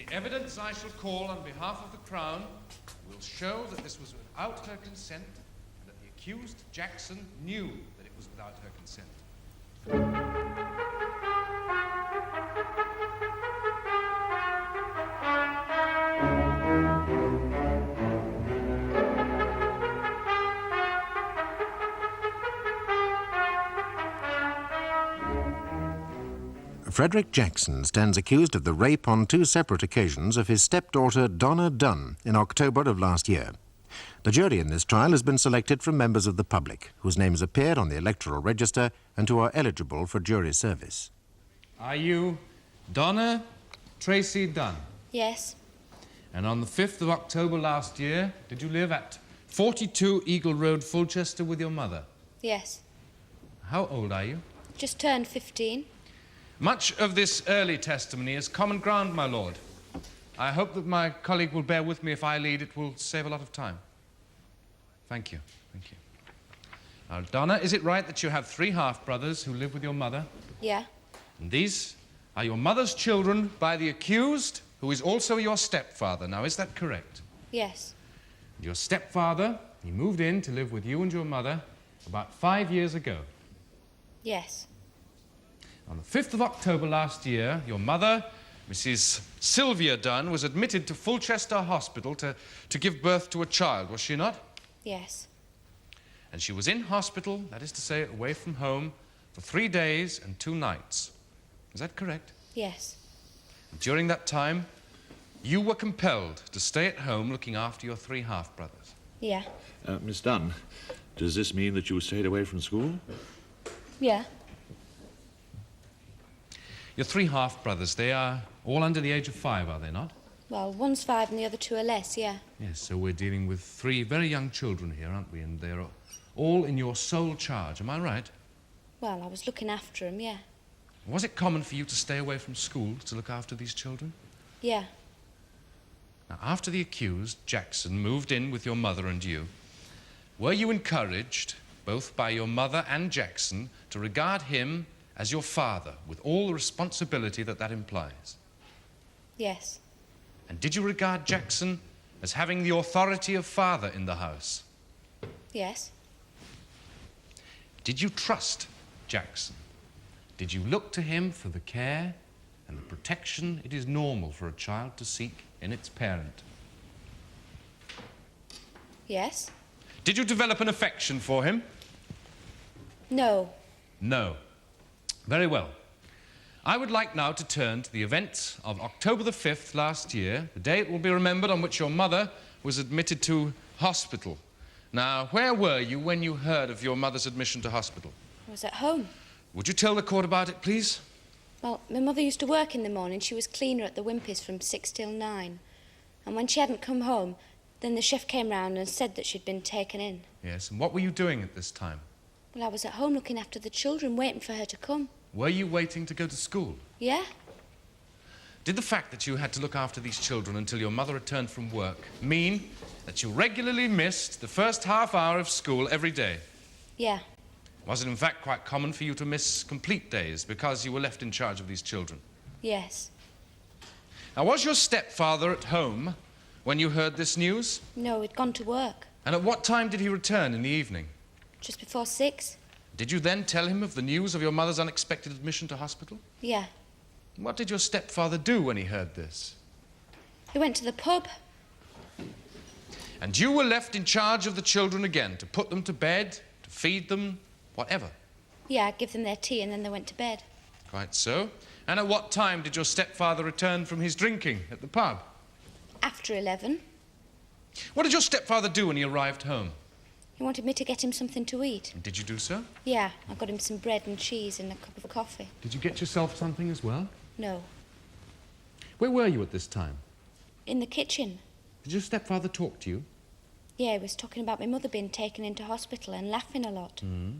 The evidence I shall call on behalf of the Crown will show that this was without her consent and that the accused, Jackson, knew that it was without her consent. Frederick Jackson stands accused of the rape on 2 separate occasions of his stepdaughter Donna Dunn in October of last year. The jury in this trial has been selected from members of the public whose names appeared on the electoral register and who are eligible for jury service. Are you Donna Tracy Dunn? Yes. And on the 5th of October last year, did you live at 42 Eagle Road, Fulchester with your mother? Yes. How old are you? Just turned 15. Much of this early testimony is common ground, my lord. I hope that my colleague will bear with me if I lead. It will save a lot of time. Thank you. Thank you. Now, Donna, is it right that you have 3 half-brothers who live with your mother? Yeah. And these are your mother's children by the accused, who is also your stepfather. Now, is that correct? Yes. And your stepfather, he moved in to live with you and your mother about 5 years ago. Yes. On the 5th of October last year, your mother, Mrs. Sylvia Dunn, was admitted to Fulchester Hospital to give birth to a child, was she not? Yes. And she was in hospital, that is to say, away from home, for 3 days and 2 nights. Is that correct? Yes. And during that time, you were compelled to stay at home looking after your 3 half-brothers. Yeah. Miss Dunn, does this mean that you stayed away from school? Yeah. Your 3 half-brothers, they are all under the age of 5, are they not? Well, one's 5 and the other 2 are less, yeah. Yes, so we're dealing with 3 very young children here, aren't we? And they're all in your sole charge, am I right? Well, I was looking after them, yeah. Was it common for you to stay away from school to look after these children? Yeah. Now, after the accused, Jackson, moved in with your mother and you, were you encouraged, both by your mother and Jackson, to regard him as your father, with all the responsibility that that implies? Yes. And did you regard Jackson as having the authority of father in the house? Yes. Did you trust Jackson? Did you look to him for the care and the protection it is normal for a child to seek in its parent? Yes. Did you develop an affection for him? No. No. Very well. I would like now to turn to the events of October the 5th last year, the day it will be remembered on which your mother was admitted to hospital. Now, where were you when you heard of your mother's admission to hospital? I was at home. Would you tell the court about it, please? Well, my mother used to work in the morning. She was cleaner at the Wimpy's from 6 till 9. And when she hadn't come home, then the chef came round and said that she'd been taken in. Yes, and what were you doing at this time? Well, I was at home looking after the children, waiting for her to come. Were you waiting to go to school? Yeah? Did the fact that you had to look after these children until your mother returned from work mean that you regularly missed the first half hour of school every day? Yeah. Was it in fact quite common for you to miss complete days because you were left in charge of these children? Yes. Now, was your stepfather at home when you heard this news? No, he'd gone to work. And at what time did he return in the evening? Just before 6. Did you then tell him of the news of your mother's unexpected admission to hospital? Yeah. What did your stepfather do when he heard this? He went to the pub. And you were left in charge of the children again, to put them to bed, to feed them, whatever? Yeah, I'd give them their tea and then they went to bed. Quite so. And at what time did your stepfather return from his drinking at the pub? After 11. What did your stepfather do when he arrived home? He wanted me to get him something to eat. And did you do so? Yeah, I got him some bread and cheese and a cup of coffee. Did you get yourself something as well? No. Where were you at this time? In the kitchen. Did your stepfather talk to you? Yeah, he was talking about my mother being taken into hospital and laughing a lot. Mm.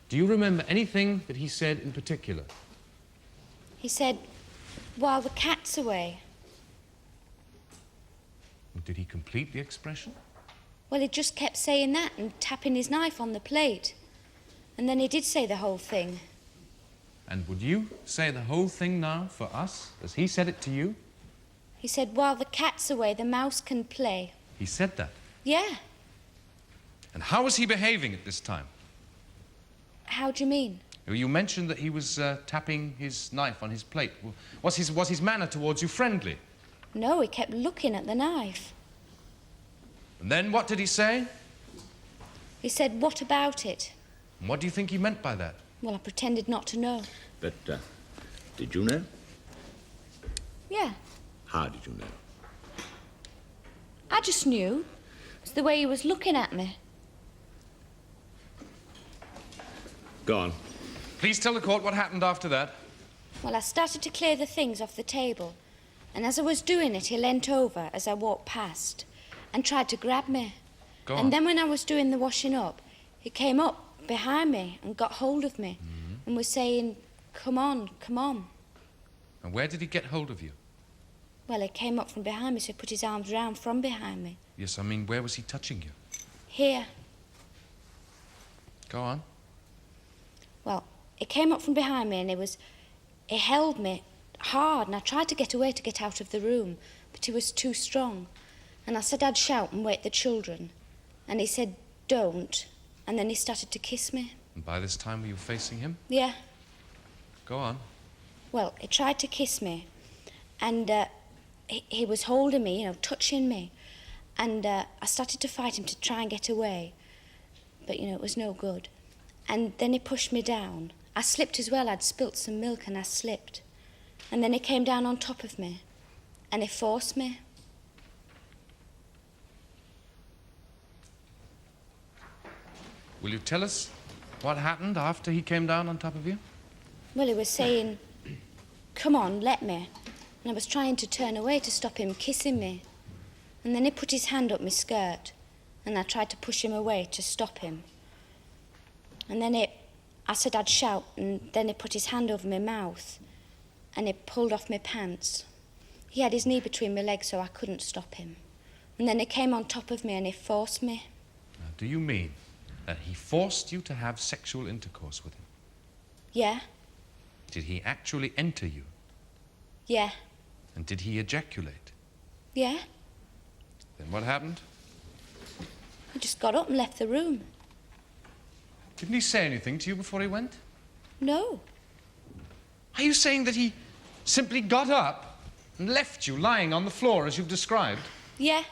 Do you remember anything that he said in particular? He said, while the cat's away. Did he complete the expression? Well, he just kept saying that and tapping his knife on the plate. And then he did say the whole thing. And would you say the whole thing now for us, as he said it to you? He said, while the cat's away, the mouse can play. He said that? Yeah. And how was he behaving at this time? How do you mean? You mentioned that he was tapping his knife on his plate. Was his manner towards you friendly? No, he kept looking at the knife. And then what did he say? He said, what about it? And what do you think he meant by that? Well, I pretended not to know. But, did you know? Yeah. How did you know? I just knew. It's the way he was looking at me. Go on. Please tell the court what happened after that. Well, I started to clear the things off the table. And as I was doing it, he leant over as I walked past and tried to grab me. Go on. And then when I was doing the washing up, he came up behind me and got hold of me and was saying, come on, come on. And where did he get hold of you? Well, he came up from behind me, so he put his arms round from behind me. Yes, I mean, where was he touching you? Here. Go on. Well, he came up from behind me and he held me hard, and I tried to get away to get out of the room, but he was too strong. And I said I'd shout and wake the children. And he said, don't. And then he started to kiss me. And by this time, were you facing him? Yeah. Go on. Well, he tried to kiss me, and he was holding me, you know, touching me. And I started to fight him to try and get away. But, you know, it was no good. And then he pushed me down. I slipped as well. I'd spilt some milk and I slipped. And then he came down on top of me and he forced me. Will you tell us what happened after he came down on top of you? Well, he was saying, come on, let me. And I was trying to turn away to stop him kissing me. And then he put his hand up my skirt and I tried to push him away to stop him. And then I said I'd shout, and then he put his hand over my mouth and he pulled off my pants. He had his knee between my legs so I couldn't stop him. And then he came on top of me and he forced me. Now, do you mean that he forced you to have sexual intercourse with him? Yeah. Did he actually enter you? Yeah. And did he ejaculate? Yeah. Then what happened? He just got up and left the room. Didn't he say anything to you before he went? No. Are you saying that he simply got up and left you lying on the floor as you've described? Yeah.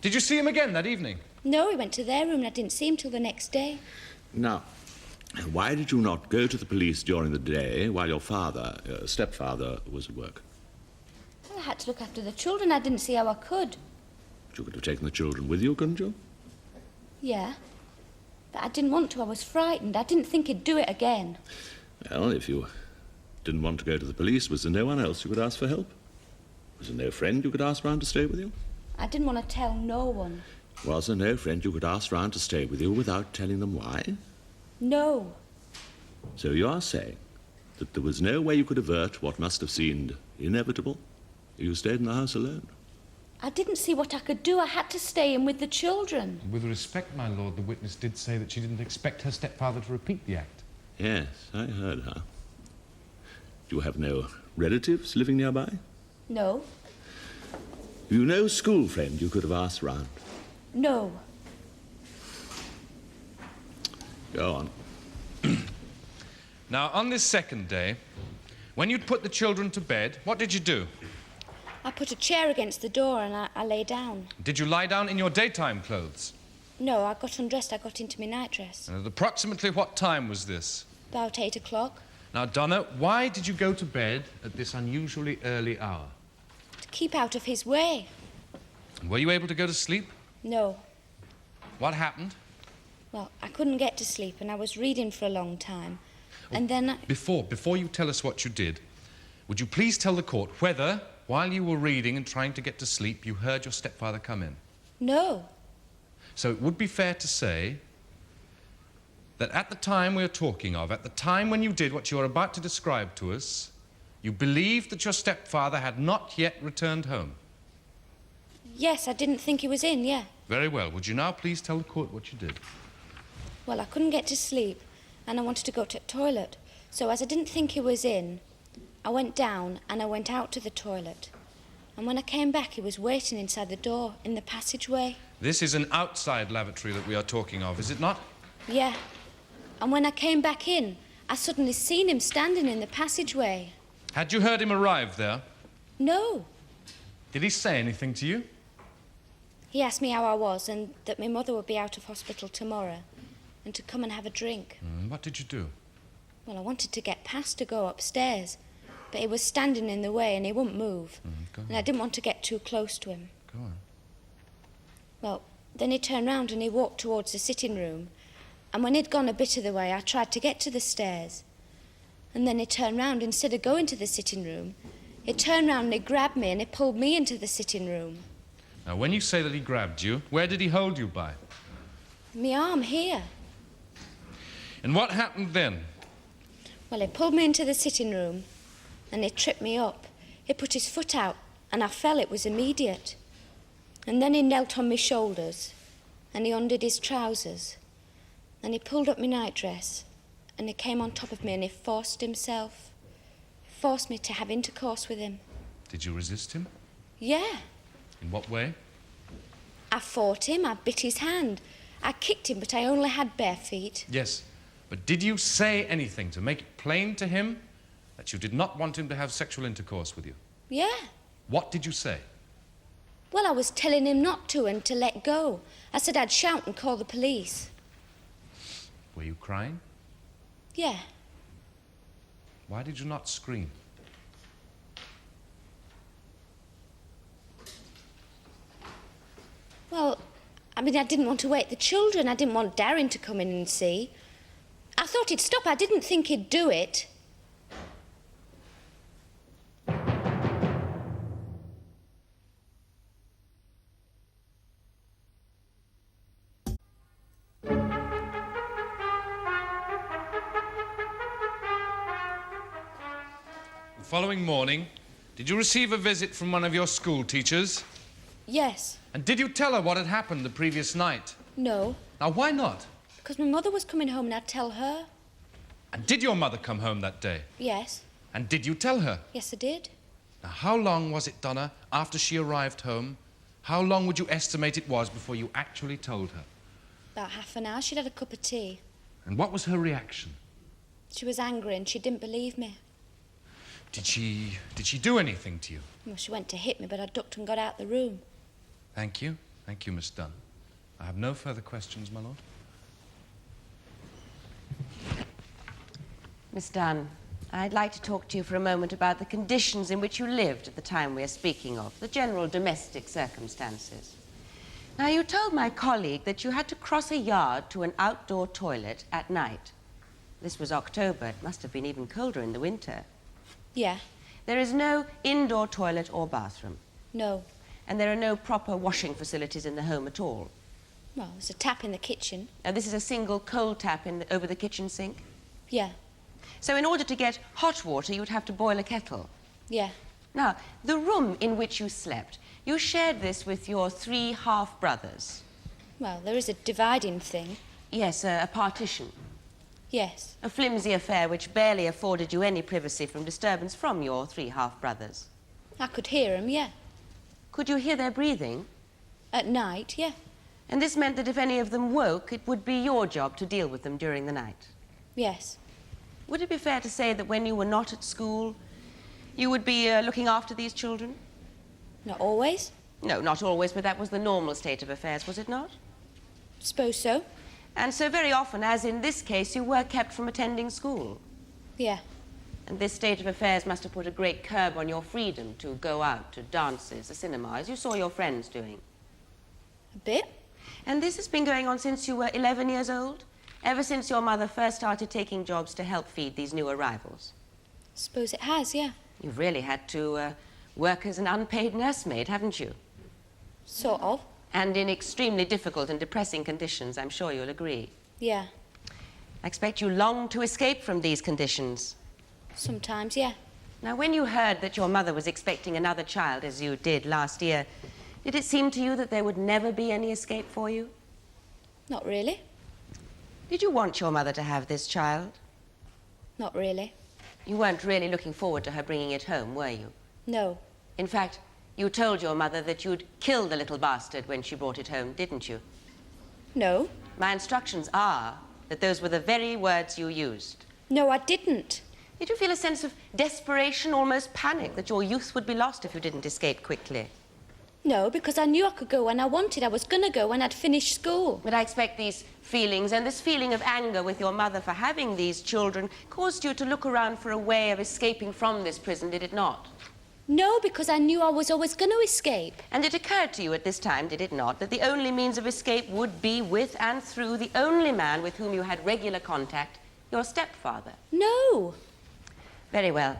Did you see him again that evening? No, he went to their room and I didn't see him till the next day. Now, why did you not go to the police during the day while your father, stepfather, was at work? Well, I had to look after the children. I didn't see how I could. But you could have taken the children with you, couldn't you? Yeah. But I didn't want to. I was frightened. I didn't think he'd do it again. Well, if you didn't want to go to the police, was there no one else you could ask for help? Was there no friend you could ask round to stay with you? I didn't want to tell no one. Was there no friend you could ask round to stay with you without telling them why? No. So you are saying that there was no way you could avert what must have seemed inevitable? You stayed in the house alone? I didn't see what I could do. I had to stay in with the children. With respect, my lord, the witness did say that she didn't expect her stepfather to repeat the act. Yes, I heard her. Do you have no relatives living nearby? No. You no school friend you could have asked round? No. Go on. Now, on this second day, when you'd put the children to bed, what did you do? I put a chair against the door and I lay down. Did you lie down in your daytime clothes? No, I got undressed. I got into my nightdress. And at approximately what time was this? About 8 o'clock. Now, Donna, why did you go to bed at this unusually early hour? To keep out of his way. Were you able to go to sleep? No. What happened? Well, I couldn't get to sleep and I was reading for a long time. And then Before you tell us what you did, would you please tell the court whether, while you were reading and trying to get to sleep, you heard your stepfather come in? No. So it would be fair to say that at the time we're talking of, at the time when you did what you're about to describe to us, you believed that your stepfather had not yet returned home. Yes, I didn't think he was in, yeah. Very well. Would you now please tell the court what you did? Well, I couldn't get to sleep and I wanted to go to the toilet. So as I didn't think he was in, I went down and I went out to the toilet. And when I came back, he was waiting inside the door, in the passageway. This is an outside lavatory that we are talking of, is it not? Yeah. And when I came back in, I suddenly seen him standing in the passageway. Had you heard him arrive there? No. Did he say anything to you? He asked me how I was and that my mother would be out of hospital tomorrow and to come and have a drink. What did you do? Well, I wanted to get past to go upstairs, but he was standing in the way and he wouldn't move. And I didn't want to get too close to him. Go on. Well, then he turned round and he walked towards the sitting room. And when he'd gone a bit of the way, I tried to get to the stairs. And then he turned round, instead of going to the sitting room, he turned round and he grabbed me and he pulled me into the sitting room. Now, when you say that he grabbed you, where did he hold you by? My arm here. And what happened then? Well, he pulled me into the sitting room and he tripped me up. He put his foot out and I fell. It was immediate. And then he knelt on my shoulders and he undid his trousers and he pulled up my nightdress and he came on top of me and he forced me to have intercourse with him. Did you resist him? Yeah. In what way? I fought him, I bit his hand. I kicked him, but I only had bare feet. Yes, but did you say anything to make it plain to him that you did not want him to have sexual intercourse with you? Yeah. What did you say? Well, I was telling him not to and to let go. I said I'd shout and call the police. Were you crying? Yeah. Why did you not scream? Well, I mean, I didn't want to wake the children. I didn't want Darren to come in and see. I thought he'd stop. I didn't think he'd do it. The following morning, did you receive a visit from one of your school teachers? Yes. And did you tell her what had happened the previous night? No. Now, why not? Because my mother was coming home and I'd tell her. And did your mother come home that day? Yes. And did you tell her? Yes, I did. Now, how long was it, Donna, after she arrived home? How long would you estimate it was before you actually told her? About half an hour. She'd had a cup of tea. And what was her reaction? She was angry and she didn't believe me. Did she do anything to you? Well, she went to hit me, but I ducked and got out the room. Thank you. Thank you, Miss Dunn. I have no further questions, my lord. Miss Dunn, I'd like to talk to you for a moment about the conditions in which you lived at the time we are speaking of, the general domestic circumstances. Now, you told my colleague that you had to cross a yard to an outdoor toilet at night. This was October. It must have been even colder in the winter. Yeah. There is no indoor toilet or bathroom. No. And there are no proper washing facilities in the home at all. Well, there's a tap in the kitchen. Now, this is a single cold tap over the kitchen sink? Yeah. So in order to get hot water, you would have to boil a kettle. Yeah. Now, the room in which you slept, you shared this with your 3 half-brothers. Well, there is a dividing thing. Yes, a partition. Yes. A flimsy affair which barely afforded you any privacy from disturbance from your 3 half-brothers. I could hear 'em, yeah. Could you hear their breathing? At night, yeah. And this meant that if any of them woke, it would be your job to deal with them during the night. Yes. Would it be fair to say that when you were not at school, you would be looking after these children? Not always. No, not always, but that was the normal state of affairs, was it not? Suppose so. And so very often, as in this case, you were kept from attending school. Yeah. And this state of affairs must have put a great curb on your freedom to go out to dances, the cinema, as you saw your friends doing. A bit. And this has been going on since you were 11 years old? Ever since your mother first started taking jobs to help feed these new arrivals? Suppose it has, yeah. You've really had to work as an unpaid nursemaid, haven't you? Sort of. And in extremely difficult and depressing conditions, I'm sure you'll agree. Yeah. I expect you long to escape from these conditions. Sometimes, yeah. Now, when you heard that your mother was expecting another child, as you did last year, did it seem to you that there would never be any escape for you? Not really. Did you want your mother to have this child? Not really. You weren't really looking forward to her bringing it home, were you? No. In fact, You told your mother that you'd kill the little bastard when she brought it home, didn't you? No. My instructions are that those were the very words you used. No, I didn't. Did you feel a sense of desperation, almost panic, that your youth would be lost if you didn't escape quickly? No, because I knew I could go when I wanted. I was going to go when I'd finished school. But I expect these feelings and this feeling of anger with your mother for having these children caused you to look around for a way of escaping from this prison, did it not? No, because I knew I was always going to escape. And it occurred to you at this time, did it not, that the only means of escape would be with and through the only man with whom you had regular contact, your stepfather? No. Very well.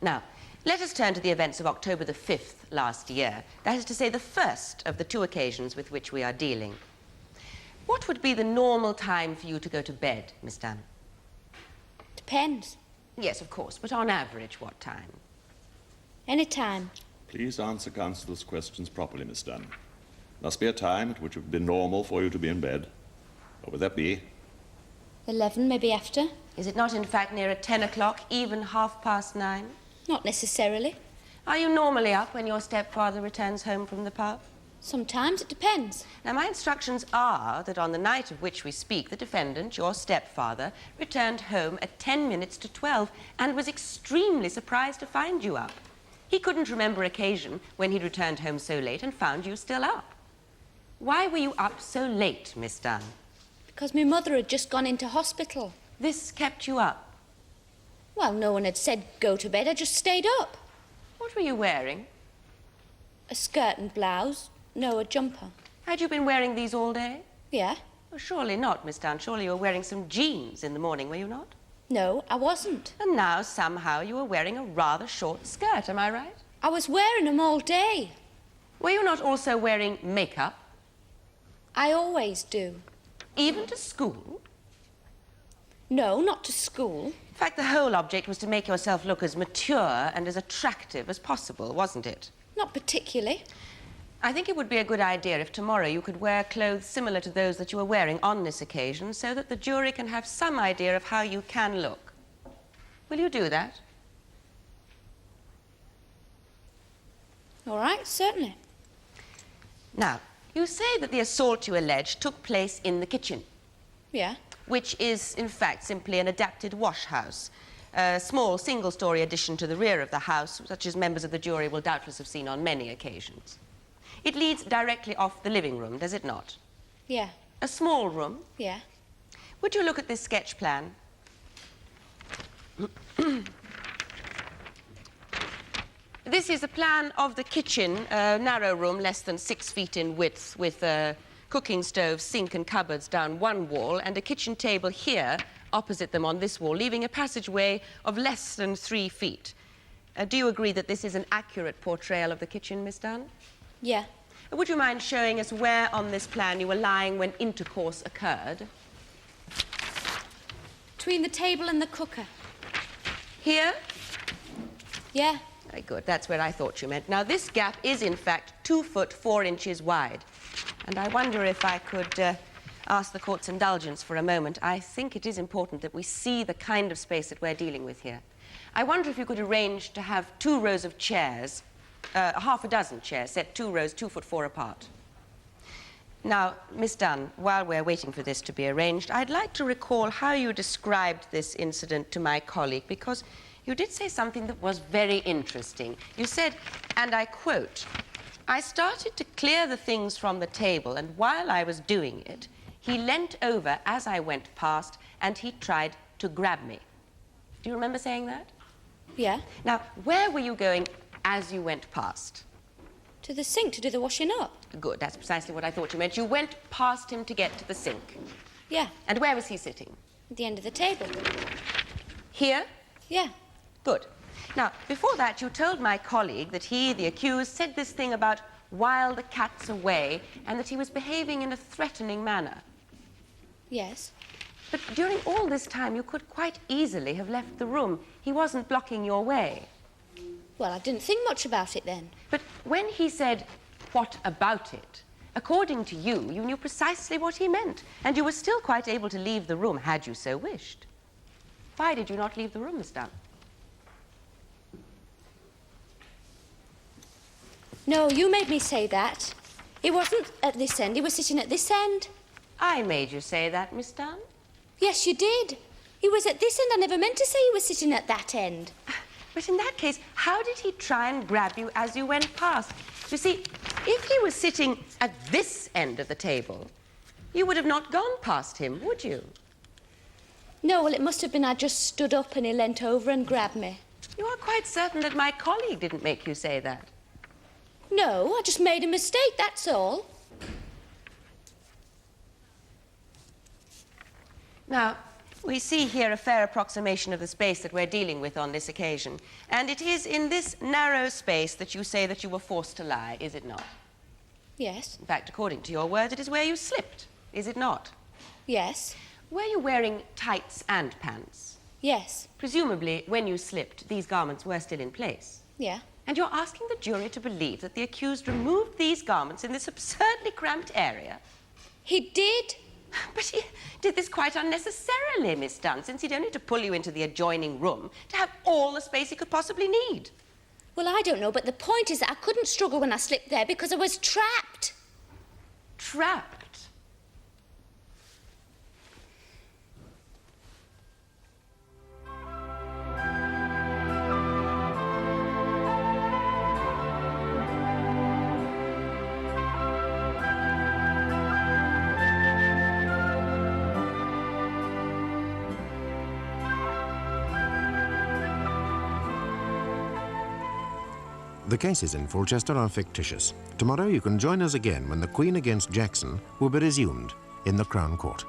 Now, let us turn to the events of October the 5th last year. That is to say, the first of the two occasions with which we are dealing. What would be the normal time for you to go to bed, Miss Dunn? Depends. Yes, of course, but on average, what time? Any time. Please answer Counsel's questions properly, Miss Dunn. Must be a time at which it would be normal for you to be in bed. What would that be? 11, maybe after. Is it not, in fact, nearer 10 o'clock, even 9:30? Not necessarily. Are you normally up when your stepfather returns home from the pub? Sometimes it depends. Now, my instructions are that on the night of which we speak, the defendant, your stepfather, returned home at 10 minutes to 12 and was extremely surprised to find you up. He couldn't remember occasion when he'd returned home so late and found you still up. Why were you up so late, Miss Dunn? Because my mother had just gone into hospital. This kept you up. Well, no one had said go to bed. I just stayed up. What were you wearing? A skirt and blouse. No, a jumper. Had you been wearing these all day? Yeah. Well, surely not, Miss Dunn. Surely you were wearing some jeans in the morning, were you not? No, I wasn't. And now, somehow, you were wearing a rather short skirt, am I right? I was wearing them all day. Were you not also wearing makeup? I always do. Even to school? No, not to school. In fact, the whole object was to make yourself look as mature and as attractive as possible, wasn't it? Not particularly. I think it would be a good idea if tomorrow you could wear clothes similar to those that you were wearing on this occasion so that the jury can have some idea of how you can look. Will you do that? All right, certainly. Now, you say that the assault you allege took place in the kitchen, Yeah. which is, in fact, simply an adapted wash house. A small single-story addition to the rear of the house, such as members of the jury will doubtless have seen on many occasions. It leads directly off the living room, does it not? Yeah. A small room. Yeah. Would you look at this sketch plan? This is a plan of the kitchen, a narrow room less than 6 feet in width, with a cooking stove, sink and cupboards down one wall, and a kitchen table here opposite them on this wall, leaving a passageway of less than 3 feet. Do you agree that this is an accurate portrayal of the kitchen, Miss Dunn? Yeah. Would you mind showing us where on this plan you were lying when intercourse occurred? Between the table and the cooker. Here? Yeah. Very good. That's where I thought you meant. Now, this gap is, in fact, 2 foot 4 inches wide. And I wonder if I could ask the court's indulgence for a moment. I think it is important that we see the kind of space that we're dealing with here. I wonder if you could arrange to have 2 rows of chairs, half a dozen chairs, set 2 rows, 2 foot 4 apart. Now, Miss Dunn, while we're waiting for this to be arranged, I'd like to recall how you described this incident to my colleague, because you did say something that was very interesting. You said, and I quote, "I started to clear the things from the table, and while I was doing it, he leant over as I went past, and he tried to grab me." Do you remember saying that? Yeah. Now, where were you going as you went past? To the sink to do the washing up. Good, that's precisely what I thought you meant. You went past him to get to the sink. Yeah. And where was he sitting? At the end of the table. Here? Yeah. Good. Now, before that, you told my colleague that he, the accused, said this thing about while the cat's away, and that he was behaving in a threatening manner. Yes. But during all this time, you could quite easily have left the room. He wasn't blocking your way. Well, I didn't think much about it then. But when he said, "What about it?" according to you, you knew precisely what he meant, and you were still quite able to leave the room had you so wished. Why did you not leave the room, Miss Dunn? No, you made me say that. He wasn't at this end, he was sitting at this end. I made you say that, Miss Dunn. Yes, you did. He was at this end. I never meant to say he was sitting at that end. But in that case, how did he try and grab you as you went past? You see, if he was sitting at this end of the table, you would have not gone past him, would you? No, well, it must have been I just stood up and he leant over and grabbed me. You are quite certain that my colleague didn't make you say that? No, I just made a mistake, that's all. Now, we see here a fair approximation of the space that we're dealing with on this occasion. And it is in this narrow space that you say that you were forced to lie, is it not? Yes. In fact, according to your words, it is where you slipped, is it not? Yes. Were you wearing tights and pants? Yes. Presumably, when you slipped, these garments were still in place. Yeah. And you're asking the jury to believe that the accused removed these garments in this absurdly cramped area? He did. But he did this quite unnecessarily, Miss Dunn, since he'd only to pull you into the adjoining room to have all the space he could possibly need. Well, I don't know, but the point is that I couldn't struggle when I slipped there because I was trapped. Trapped? The cases in Fulchester are fictitious. Tomorrow you can join us again when the Queen against Jackson will be resumed in the Crown Court.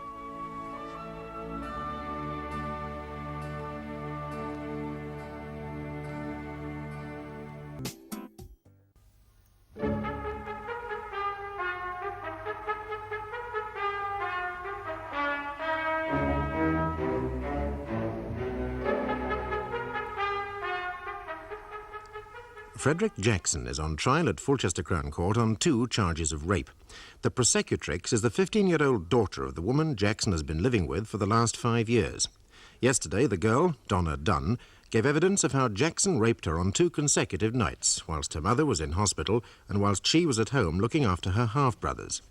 Frederick Jackson is on trial at Fulchester Crown Court on 2 charges of rape. The prosecutrix is the 15-year-old daughter of the woman Jackson has been living with for the last 5 years. Yesterday, the girl, Donna Dunn, gave evidence of how Jackson raped her on 2 consecutive nights, whilst her mother was in hospital and whilst she was at home looking after her half-brothers.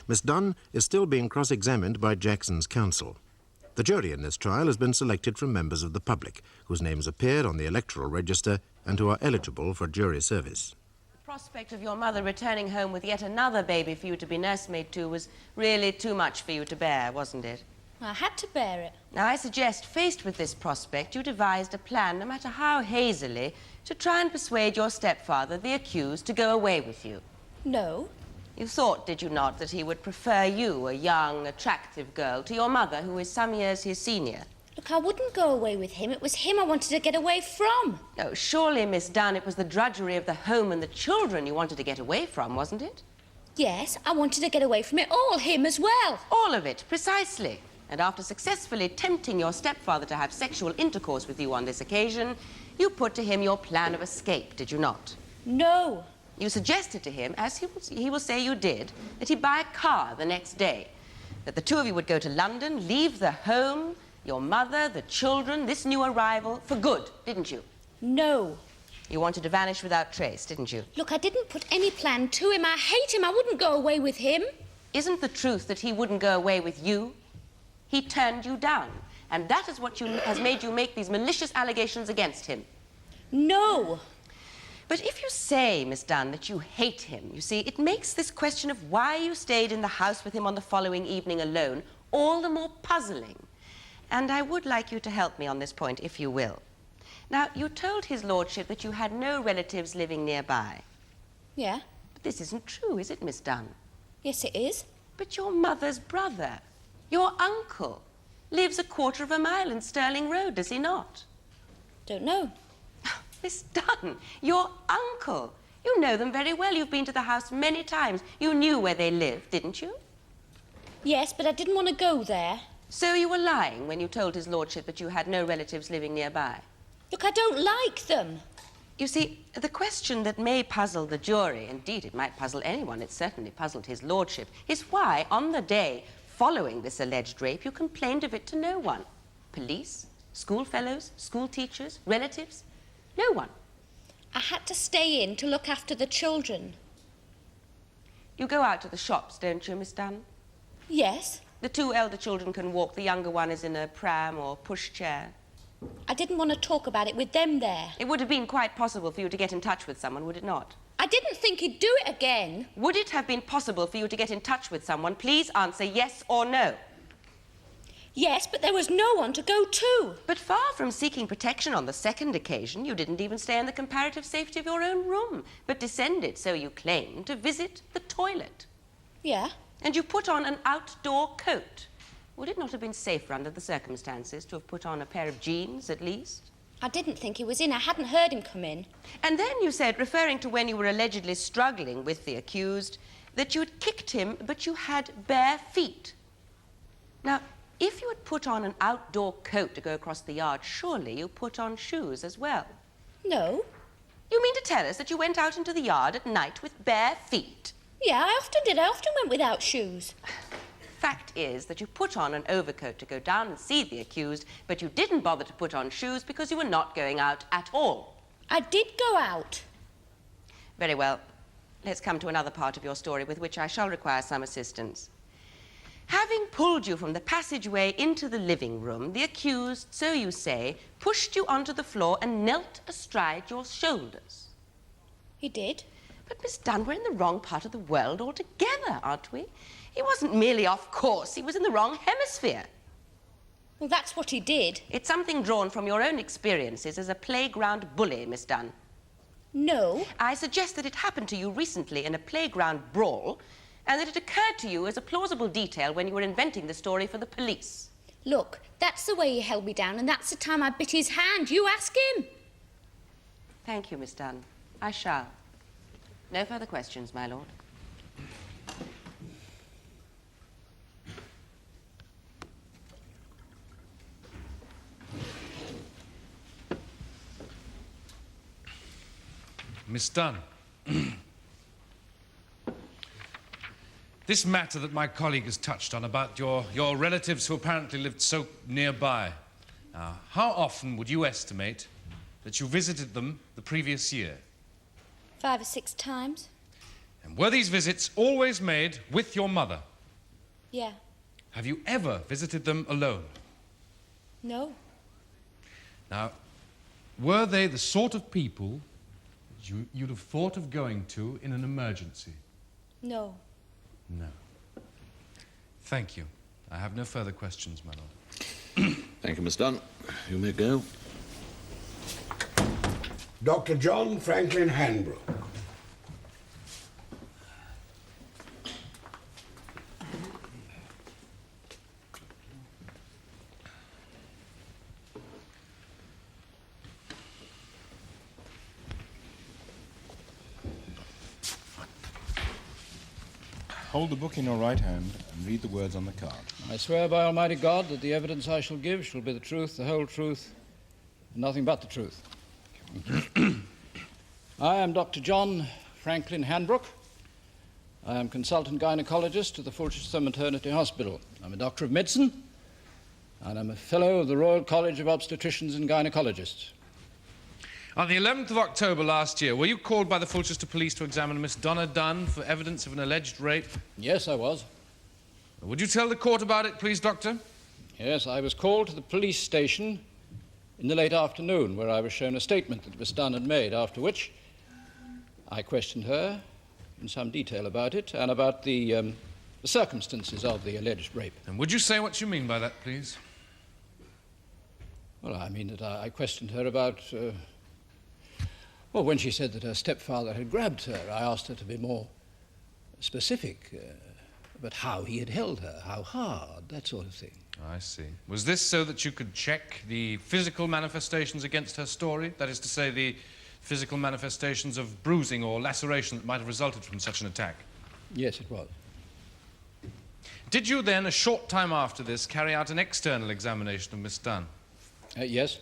Miss Dunn is still being cross-examined by Jackson's counsel. The jury in this trial has been selected from members of the public, whose names appeared on the electoral register and who are eligible for jury service. The prospect of your mother returning home with yet another baby for you to be nursemaid to was really too much for you to bear, wasn't it? I had to bear it. Now, I suggest, faced with this prospect, you devised a plan, no matter how hazily, to try and persuade your stepfather, the accused, to go away with you. No. You thought, did you not, that he would prefer you, a young, attractive girl, to your mother, who is some years his senior? Look, I wouldn't go away with him. It was him I wanted to get away from. Oh, surely, Miss Dunn, it was the drudgery of the home and the children you wanted to get away from, wasn't it? Yes, I wanted to get away from it all, him as well. All of it, precisely. And after successfully tempting your stepfather to have sexual intercourse with you on this occasion, you put to him your plan of escape, did you not? No. You suggested to him, as he will say you did, that he buy a car the next day, that the two of you would go to London, leave the home, your mother, the children, this new arrival, for good, didn't you? No. You wanted to vanish without trace, didn't you? Look, I didn't put any plan to him. I hate him. I wouldn't go away with him. Isn't the truth that he wouldn't go away with you? He turned you down, and that is what has made you make these malicious allegations against him. No. But if you say, Miss Dunn, that you hate him, you see, it makes this question of why you stayed in the house with him on the following evening alone all the more puzzling. And I would like you to help me on this point, if you will. Now, you told his lordship that you had no relatives living nearby. Yeah. But this isn't true, is it, Miss Dunn? Yes, it is. But your mother's brother, your uncle, lives 1/4 of a mile in Stirling Road, does he not? Don't know. Miss Dunn, your uncle. You know them very well. You've been to the house many times. You knew where they lived, didn't you? Yes, but I didn't want to go there. So you were lying when you told his lordship that you had no relatives living nearby? Look, I don't like them. You see, the question that may puzzle the jury, indeed it might puzzle anyone, it certainly puzzled his lordship, is why, on the day following this alleged rape, you complained of it to no one. Police, schoolfellows, school teachers, relatives? No one. I had to stay in to look after the children. You go out to the shops, don't you, Miss Dunn? Yes. The 2 elder children can walk. The younger one is in a pram or pushchair. I didn't want to talk about it with them there. It would have been quite possible for you to get in touch with someone, would it not? I didn't think he'd do it again. Would it have been possible for you to get in touch with someone? Please answer yes or no. Yes, but there was no one to go to. But far from seeking protection on the second occasion, you didn't even stay in the comparative safety of your own room, but descended, so you claim, to visit the toilet. Yeah. And you put on an outdoor coat. Would it not have been safer under the circumstances to have put on a pair of jeans, at least? I didn't think he was in. I hadn't heard him come in. And then you said, referring to when you were allegedly struggling with the accused, that you had kicked him, but you had bare feet. Now, if you had put on an outdoor coat to go across the yard, surely you put on shoes as well. No. You mean to tell us that you went out into the yard at night with bare feet? Yeah, I often did. I often went without shoes. Fact is that you put on an overcoat to go down and see the accused, but you didn't bother to put on shoes because you were not going out at all. I did go out. Very well. Let's come to another part of your story with which I shall require some assistance. Having pulled you from the passageway into the living room, the accused, so you say, pushed you onto the floor and knelt astride your shoulders. He did. But, Miss Dunn, we're in the wrong part of the world altogether, aren't we? He wasn't merely off course, he was in the wrong hemisphere. Well, that's what he did. It's something drawn from your own experiences as a playground bully, Miss Dunn. No. I suggest that it happened to you recently in a playground brawl, and that it occurred to you as a plausible detail when you were inventing the story for the police. Look, that's the way he held me down, and that's the time I bit his hand. You ask him. Thank you, Miss Dunn. I shall. No further questions, my lord. Miss Dunn, this matter that my colleague has touched on about your relatives who apparently lived so nearby, how often would you estimate that you visited them the previous year? 5 or 6 times. And were these visits always made with your mother? Yeah. Have you ever visited them alone? No. Now, were they the sort of people you'd have thought of going to in an emergency? No. No. Thank you. I have no further questions, my lord. Thank you, Miss Dunn. You may go. Dr. John Franklin Hanbrook. Hold the book in your right hand and read the words on the card. I swear by Almighty God that the evidence I shall give shall be the truth, the whole truth, and nothing but the truth. I am Dr. John Franklin Hanbrook. I am consultant gynecologist to the Fulchester Maternity Hospital. I'm a doctor of medicine, and I'm a fellow of the Royal College of Obstetricians and Gynecologists. On the 11th of October last year, were you called by the Fulchester Police to examine Miss Donna Dunn for evidence of an alleged rape? Yes, I was. Would you tell the court about it, please, Doctor? Yes, I was called to the police station in the late afternoon, where I was shown a statement that Miss Dunn had made, after which I questioned her in some detail about it and about the circumstances of the alleged rape. And would you say what you mean by that, please? Well, I mean that I questioned her about... Well, when she said that her stepfather had grabbed her, I asked her to be more specific about how he had held her, how hard, that sort of thing. I see. Was this so that you could check the physical manifestations against her story? That is to say, the physical manifestations of bruising or laceration that might have resulted from such an attack? Yes, it was. Did you then, a short time after this, carry out an external examination of Miss Dunn? Yes.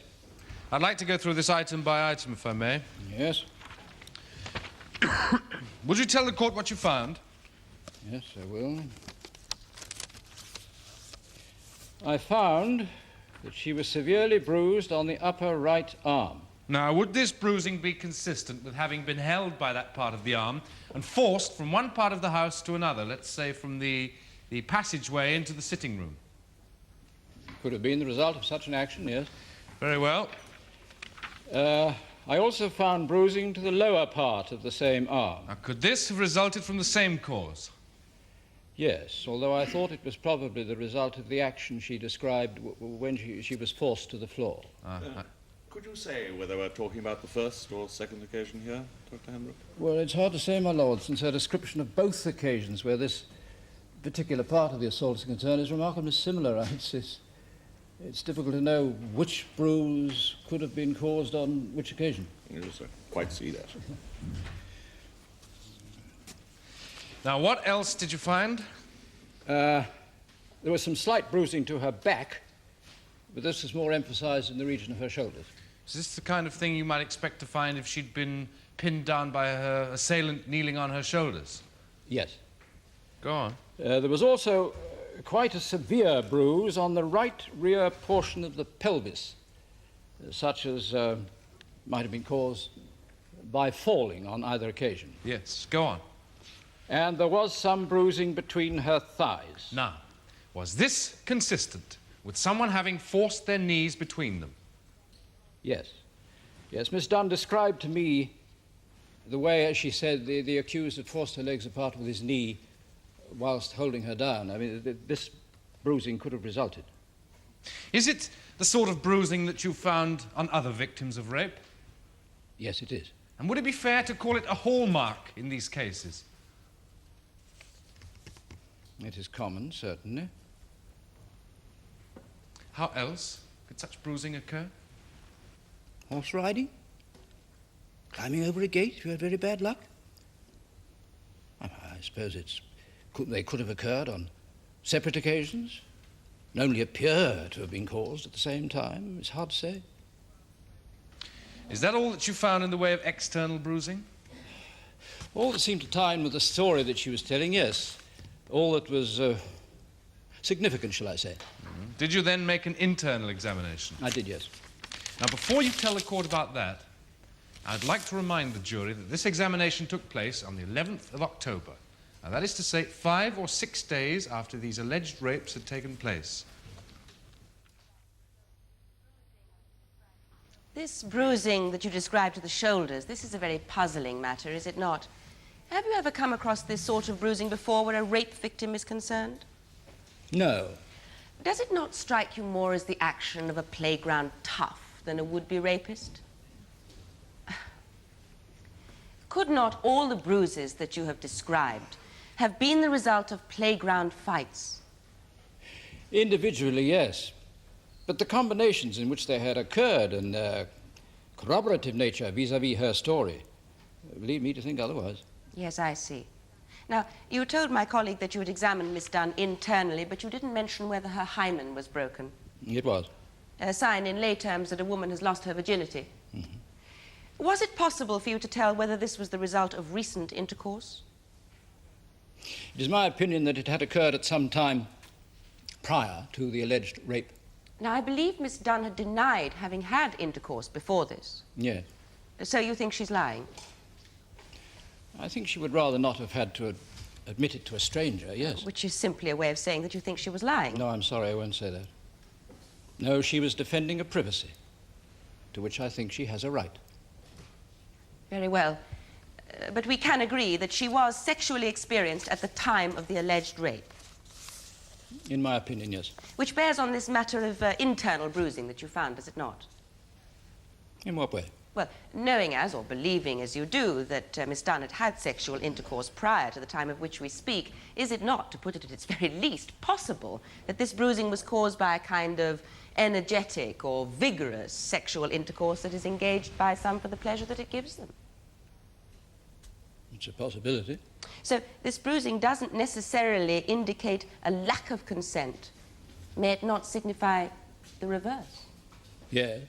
I'd like to go through this item by item, if I may. Yes. Would you tell the court what you found? Yes, I will. I found that she was severely bruised on the upper right arm. Now, would this bruising be consistent with having been held by that part of the arm and forced from one part of the house to another, let's say from the passageway into the sitting room? Could have been the result of such an action, yes. Very well. I also found bruising to the lower part of the same arm. Now, could this have resulted from the same cause? Yes, although I thought it was probably the result of the action she described when she was forced to the floor. Could you say whether we're talking about the first or second occasion here, Dr. Hanbrook? Well, it's hard to say, my lord, since her description of both occasions where this particular part of the assault is concerned is remarkably similar. It's difficult to know which bruise could have been caused on which occasion. Yes, I quite see that. Now, what else did you find? There was some slight bruising to her back, but this was more emphasized in the region of her shoulders. Is this the kind of thing you might expect to find if she'd been pinned down by her assailant kneeling on her shoulders? Yes. Go on. There was also quite a severe bruise on the right rear portion of the pelvis, such as might have been caused by falling on either occasion. Yes, go on. And there was some bruising between her thighs. Now, was this consistent with someone having forced their knees between them? Yes. Yes, Miss Dunn described to me the way, as she said, the accused had forced her legs apart with his knee whilst holding her down. I mean, this bruising could have resulted. Is it the sort of bruising that you found on other victims of rape? Yes, it is. And would it be fair to call it a hallmark in these cases? It is common, certainly. How else could such bruising occur? Horse riding? Climbing over a gate if you had very bad luck? I suppose they could have occurred on separate occasions and only appear to have been caused at the same time. It's hard to say. Is that all that you found in the way of external bruising? All that seemed to tie in with the story that she was telling, yes. All that was significant, shall I say. Mm-hmm. Did you then make an internal examination? I did, yes. Now, before you tell the court about that, I'd like to remind the jury that this examination took place on the 11th of October. Now, that is to say, 5 or 6 days after these alleged rapes had taken place. This bruising that you described to the shoulders, this is a very puzzling matter, is it not? Have you ever come across this sort of bruising before where a rape victim is concerned? No. Does it not strike you more as the action of a playground tough than a would-be rapist? Could not all the bruises that you have described have been the result of playground fights? Individually, yes. But the combinations in which they had occurred and their corroborative nature vis-à-vis her story lead me to think otherwise. Yes, I see. Now, you told my colleague that you had examined Miss Dunn internally, but you didn't mention whether her hymen was broken. It was. A sign in lay terms that a woman has lost her virginity. Mm-hmm. Was it possible for you to tell whether this was the result of recent intercourse? It is my opinion that it had occurred at some time prior to the alleged rape. Now, I believe Miss Dunn had denied having had intercourse before this. Yes. So you think she's lying? I think she would rather not have had to admit it to a stranger, yes. Which is simply a way of saying that you think she was lying. No, I'm sorry, I won't say that. No, she was defending a privacy, to which I think she has a right. Very well. But we can agree that she was sexually experienced at the time of the alleged rape. In my opinion, yes. Which bears on this matter of internal bruising that you found, does it not? In what way? Well, knowing as, or believing as you do, that Miss Dunn had had sexual intercourse prior to the time of which we speak, is it not, to put it at its very least, possible that this bruising was caused by a kind of energetic or vigorous sexual intercourse that is engaged by some for the pleasure that it gives them? It's a possibility. So this bruising doesn't necessarily indicate a lack of consent. May it not signify the reverse? Yes.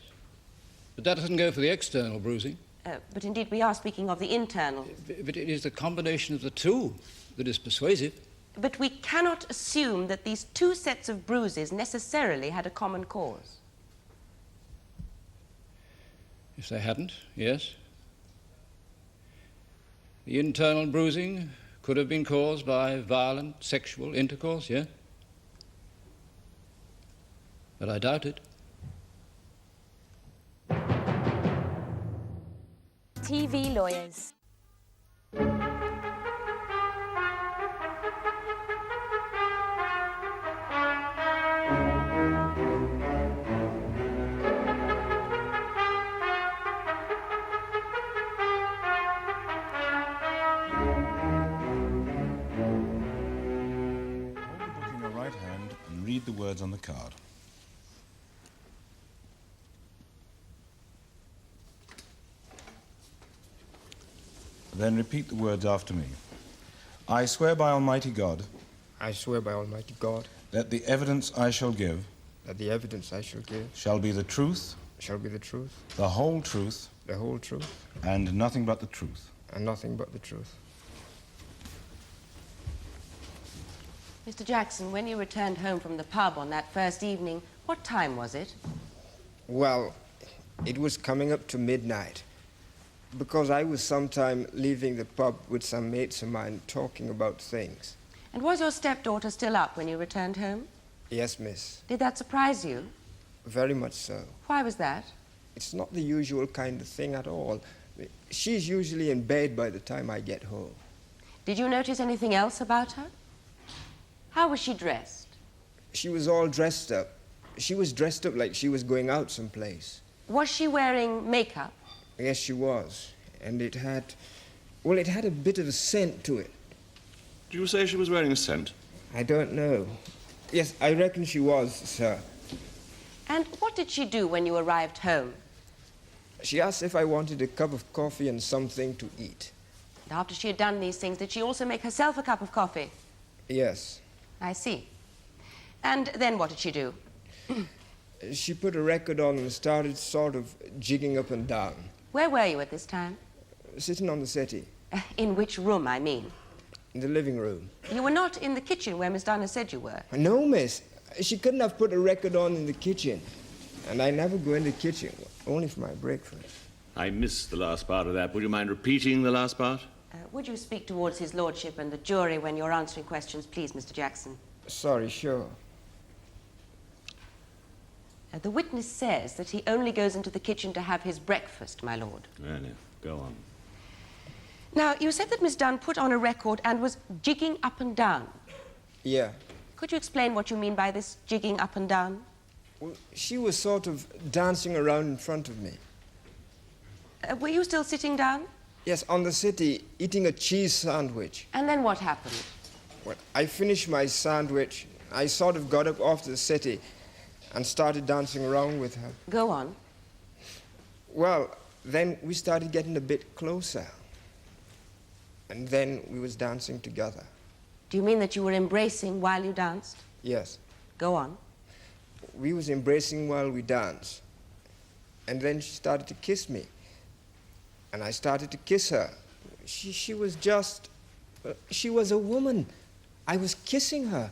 But that doesn't go for the external bruising. But indeed, we are speaking of the internal. But it is the combination of the two that is persuasive. But we cannot assume that these two sets of bruises necessarily had a common cause. If they hadn't, yes. The internal bruising could have been caused by violent sexual intercourse, yes? But I doubt it. TV lawyers. Read the words on the card. Then repeat the words after me. I swear by Almighty God. I swear by Almighty God. That the evidence I shall give. That the evidence I shall give. Shall be the truth. Shall be the truth. The whole truth. The whole truth. And nothing but the truth. And nothing but the truth. Mr. Jackson, when you returned home from the pub on that first evening, what time was it? Well, it was coming up to midnight, because I was sometime leaving the pub with some mates of mine talking about things. And was your stepdaughter still up when you returned home? Yes, miss. Did that surprise you? Very much so. Why was that? It's not the usual kind of thing at all. She's usually in bed by the time I get home. Did you notice anything else about her? How was she dressed? She was all dressed up. She was dressed up like she was going out someplace. Was she wearing makeup? Yes, she was. And it had a bit of a scent to it. Did you say she was wearing a scent? I don't know. Yes, I reckon she was, sir. And what did she do when you arrived home? She asked if I wanted a cup of coffee and something to eat. And after she had done these things, did she also make herself a cup of coffee? Yes. I see. And then what did she do? She put a record on and started sort of jigging up and down. Where were you at this time? Sitting on the settee. In which room, I mean? In the living room. You were not in the kitchen where Miss Donna said you were? No, miss. She couldn't have put a record on in the kitchen. And I never go in the kitchen, only for my breakfast. I missed the last part of that. Would you mind repeating the last part? Would you speak towards his lordship and the jury when you're answering questions, please, Mr. Jackson? Sorry, sure. The witness says that he only goes into the kitchen to have his breakfast, my lord. No, go on. Now, you said that Miss Dunn put on a record and was jigging up and down. Yeah. Could you explain what you mean by this jigging up and down? Well, she was sort of dancing around in front of me. Were you still sitting down? Yes, on the settee, eating a cheese sandwich. And then what happened? Well, I finished my sandwich. I sort of got up off the settee and started dancing around with her. Go on. Well, then we started getting a bit closer. And then we was dancing together. Do you mean that you were embracing while you danced? Yes. Go on. We was embracing while we danced. And then she started to kiss me. And I started to kiss her. She was just... she was a woman. I was kissing her.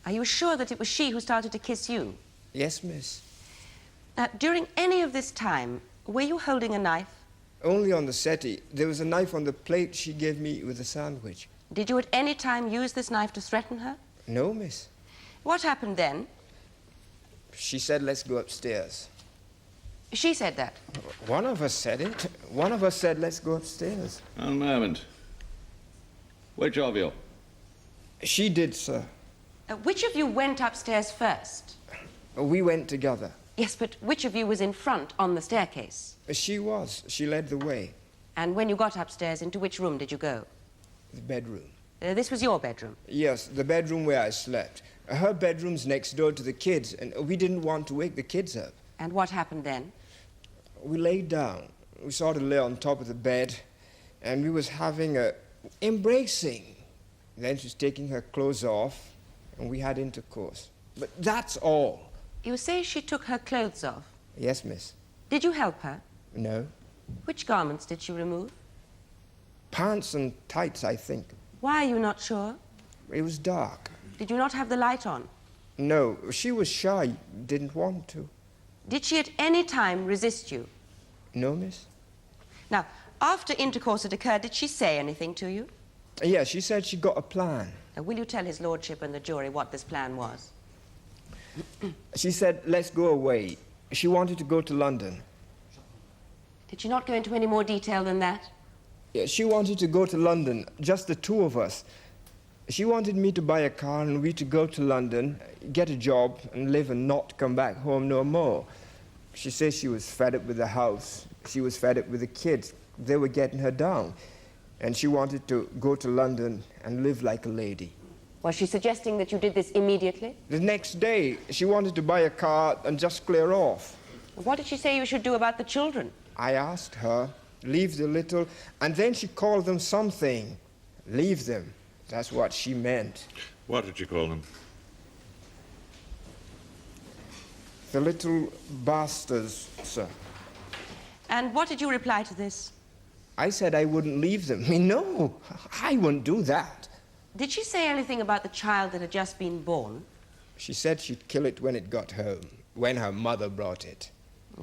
Are you sure that it was she who started to kiss you? Yes, miss. Now, during any of this time, were you holding a knife? Only on the settee. There was a knife on the plate she gave me with the sandwich. Did you at any time use this knife to threaten her? No, miss. What happened then? She said, let's go upstairs. She said that? One of us said it. One of us said, let's go upstairs. One moment. Which of you? She did, sir. Which of you went upstairs first? We went together. Yes, but which of you was in front on the staircase? She was. She led the way. And when you got upstairs, into which room did you go? The bedroom. This was your bedroom? Yes, the bedroom where I slept. Her bedroom's next door to the kids, and we didn't want to wake the kids up. And what happened then? We laid down. We sort of lay on top of the bed, and we was having a embracing. Then she was taking her clothes off, and we had intercourse. But that's all. You say she took her clothes off? Yes, miss. Did you help her? No. Which garments did she remove? Pants and tights, I think. Why are you not sure? It was dark. Did you not have the light on? No, she was shy, didn't want to. Did she at any time resist you? No, miss. Now, after intercourse had occurred, did she say anything to you? Yeah, she said she got a plan. Now, will you tell his lordship and the jury what this plan was? She said, let's go away. She wanted to go to London. Did she not go into any more detail than that? Yeah, she wanted to go to London, just the two of us. She wanted me to buy a car and we to go to London, get a job and live and not come back home no more. She says she was fed up with the house. She was fed up with the kids. They were getting her down. And she wanted to go to London and live like a lady. Was she suggesting that you did this immediately? The next day, she wanted to buy a car and just clear off. What did she say you should do about the children? I asked her, leave the little, and then she called them something. Leave them. That's what she meant. What did you call them? The little bastards, sir. And what did you reply to this? I said I wouldn't leave them. I mean, no, I wouldn't do that. Did she say anything about the child that had just been born? She said she'd kill it when it got home, when her mother brought it.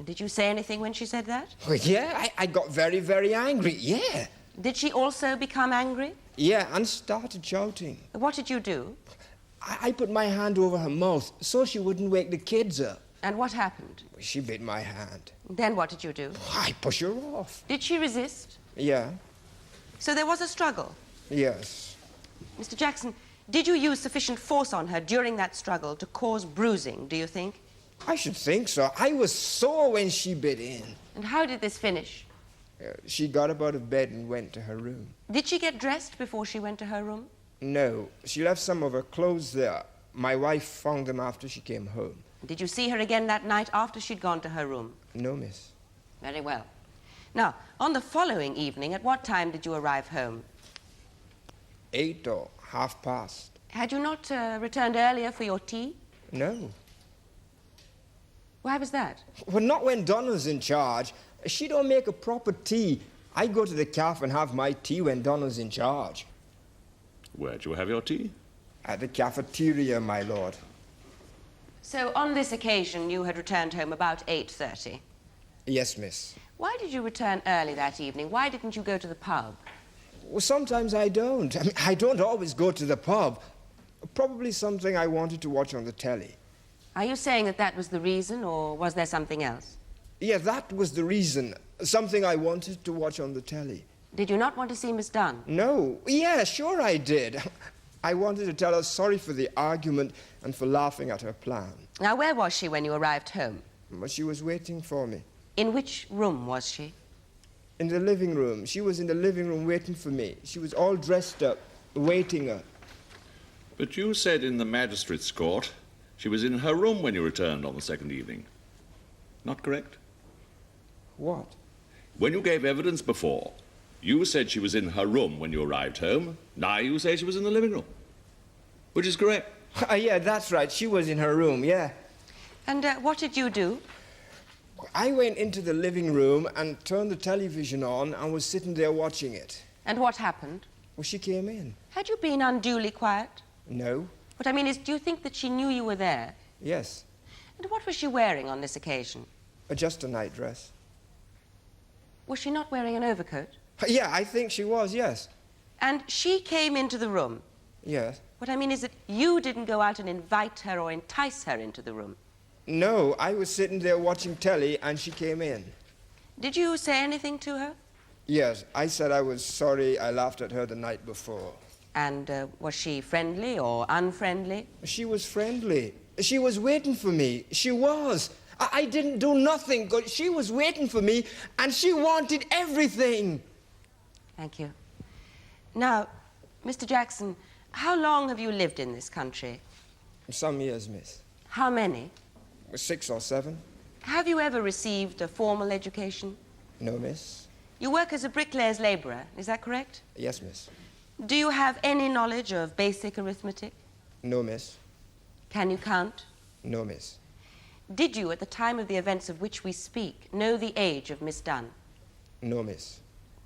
Did you say anything when she said that? Well, yeah, I got very, very angry, yeah. Did she also become angry? Yeah, and started shouting. What did you do? I put my hand over her mouth so she wouldn't wake the kids up. And what happened? She bit my hand. Then what did you do? I pushed her off. Did she resist? Yeah. So there was a struggle? Yes. Mr. Jackson, did you use sufficient force on her during that struggle to cause bruising, do you think? I should think so. I was sore when she bit in. And how did this finish? She got up out of bed and went to her room. Did she get dressed before she went to her room? No. She left some of her clothes there. My wife found them after she came home. Did you see her again that night after she'd gone to her room? No, miss. Very well. Now, on the following evening, at what time did you arrive home? 8 or past. Had you not returned earlier for your tea? No. Why was that? Well, not when Donna's in charge. She don't make a proper tea. I go to the cafe and have my tea when Donna's in charge. Where'd you have your tea? At the cafeteria, my lord. So on this occasion, you had returned home about 8:30? Yes, miss. Why did you return early that evening? Why didn't you go to the pub? Well, sometimes I don't. I mean, I don't always go to the pub. Probably something I wanted to watch on the telly. Are you saying that that was the reason, or was there something else? Yeah, that was the reason. Something I wanted to watch on the telly. Did you not want to see Miss Dunn? No. Yeah, sure I did. I wanted to tell her sorry for the argument and for laughing at her plan. Now, where was she when you arrived home? But she was waiting for me. In which room was she? In the living room. She was in the living room waiting for me. She was all dressed up, waiting her. But you said in the magistrate's court she was in her room when you returned on the second evening. Not correct? What? When you gave evidence before, you said she was in her room when you arrived home. Now you say she was in the living room. Which is correct? Yeah, that's right. She was in her room, yeah. And what did you do? I went into the living room and turned the television on and was sitting there watching it. And what happened? Well, she came in. Had you been unduly quiet? No. What I mean is, do you think that she knew you were there? Yes. And what was she wearing on this occasion? Just a night dress. Was she not wearing an overcoat? Yeah, I think she was, yes. And she came into the room? Yes. What I mean is that you didn't go out and invite her or entice her into the room? No, I was sitting there watching telly and she came in. Did you say anything to her? Yes, I said I was sorry I laughed at her the night before. And was she friendly or unfriendly? She was friendly. She was waiting for me. She was. I didn't do nothing, but she was waiting for me and she wanted everything. Thank you. Now, Mr. Jackson, how long have you lived in this country? Some years, miss. How many? 6 or 7. Have you ever received a formal education? No, miss. You work as a bricklayer's labourer, is that correct? Yes, miss. Do you have any knowledge of basic arithmetic? No, miss. Can you count? No, miss. Did you, at the time of the events of which we speak, know the age of Miss Dunn? No, miss.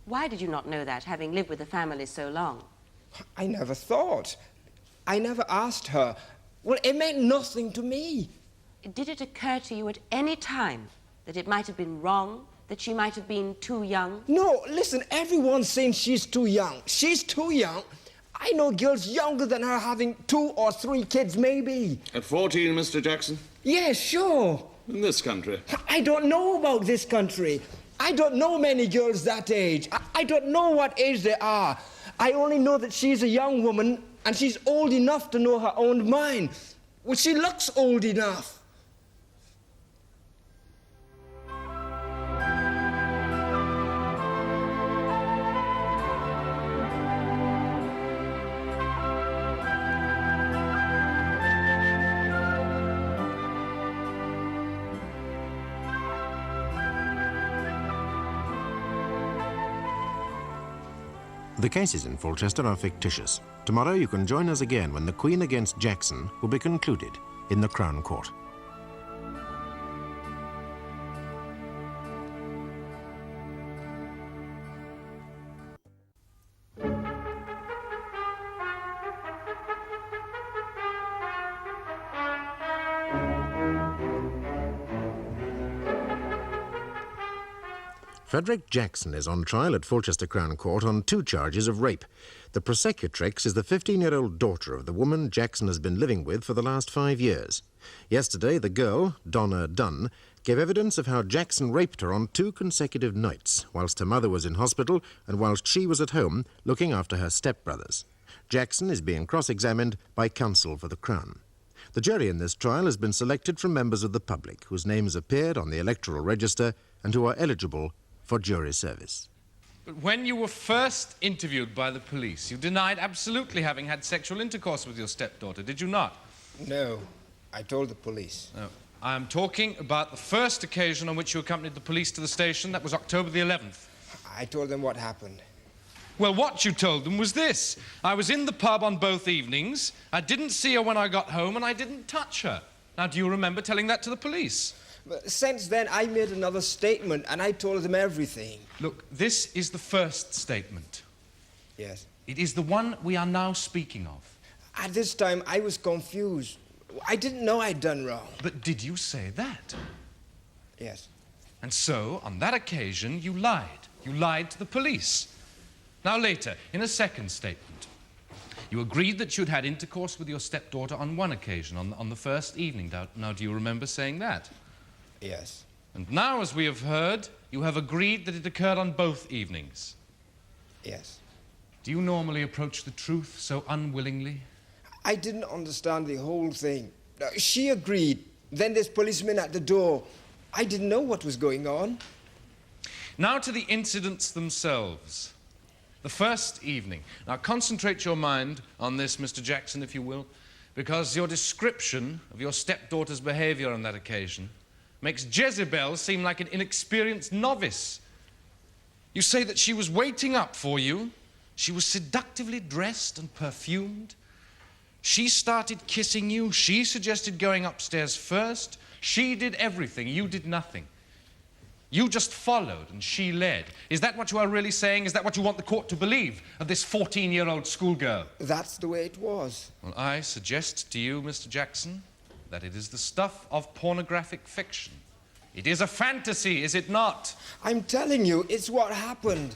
Why did you not know that, having lived with the family so long? I never thought. I never asked her. Well, it meant nothing to me. Did it occur to you at any time that it might have been wrong that she might have been too young? No, listen, everyone's saying she's too young. She's too young. I know girls younger than her having 2 or 3 kids, maybe. At 14, Mr. Jackson? Yes, sure. In this country? I don't know about this country. I don't know many girls that age. I don't know what age they are. I only know that she's a young woman and she's old enough to know her own mind. Well, she looks old enough. The cases in Fulchester are fictitious. Tomorrow you can join us again when the Queen against Jackson will be concluded in the Crown Court. Frederick Jackson is on trial at Fulchester Crown Court on 2 charges of rape. The prosecutrix is the 15-year-old daughter of the woman Jackson has been living with for the last 5 years. Yesterday, the girl, Donna Dunn, gave evidence of how Jackson raped her on 2 consecutive nights, whilst her mother was in hospital and whilst she was at home looking after her stepbrothers. Jackson is being cross-examined by counsel for the Crown. The jury in this trial has been selected from members of the public whose names appeared on the electoral register and who are eligible for jury service. But when you were first interviewed by the police, you denied absolutely having had sexual intercourse with your stepdaughter, did you not? No, I told the police. No, I am talking about the first occasion on which you accompanied the police to the station. That was October the 11th. I told them what happened. Well, what you told them was this. I was in the pub on both evenings, I didn't see her when I got home, and I didn't touch her. Now, do you remember telling that to the police? But since then, I made another statement, and I told them everything. Look, this is the first statement. Yes. It is the one we are now speaking of. At this time, I was confused. I didn't know I'd done wrong. But did you say that? Yes. And so, on that occasion, you lied. You lied to the police. Now, later, in a second statement, you agreed that you'd had intercourse with your stepdaughter on one occasion, on the first evening. Now, do you remember saying that? Yes. And now, as we have heard, you have agreed that it occurred on both evenings. Yes. Do you normally approach the truth so unwillingly? I didn't understand the whole thing. She agreed. Then there's policemen at the door. I didn't know what was going on. Now to the incidents themselves. The first evening. Now, concentrate your mind on this, Mr. Jackson, if you will, because your description of your stepdaughter's behavior on that occasion makes Jezebel seem like an inexperienced novice. You say that she was waiting up for you. She was seductively dressed and perfumed. She started kissing you. She suggested going upstairs first. She did everything. You did nothing. You just followed and she led. Is that what you are really saying? Is that what you want the court to believe of this 14-year-old schoolgirl? That's the way it was. Well, I suggest to you, Mr. Jackson, that it is the stuff of pornographic fiction. It is a fantasy, is it not? I'm telling you, it's what happened.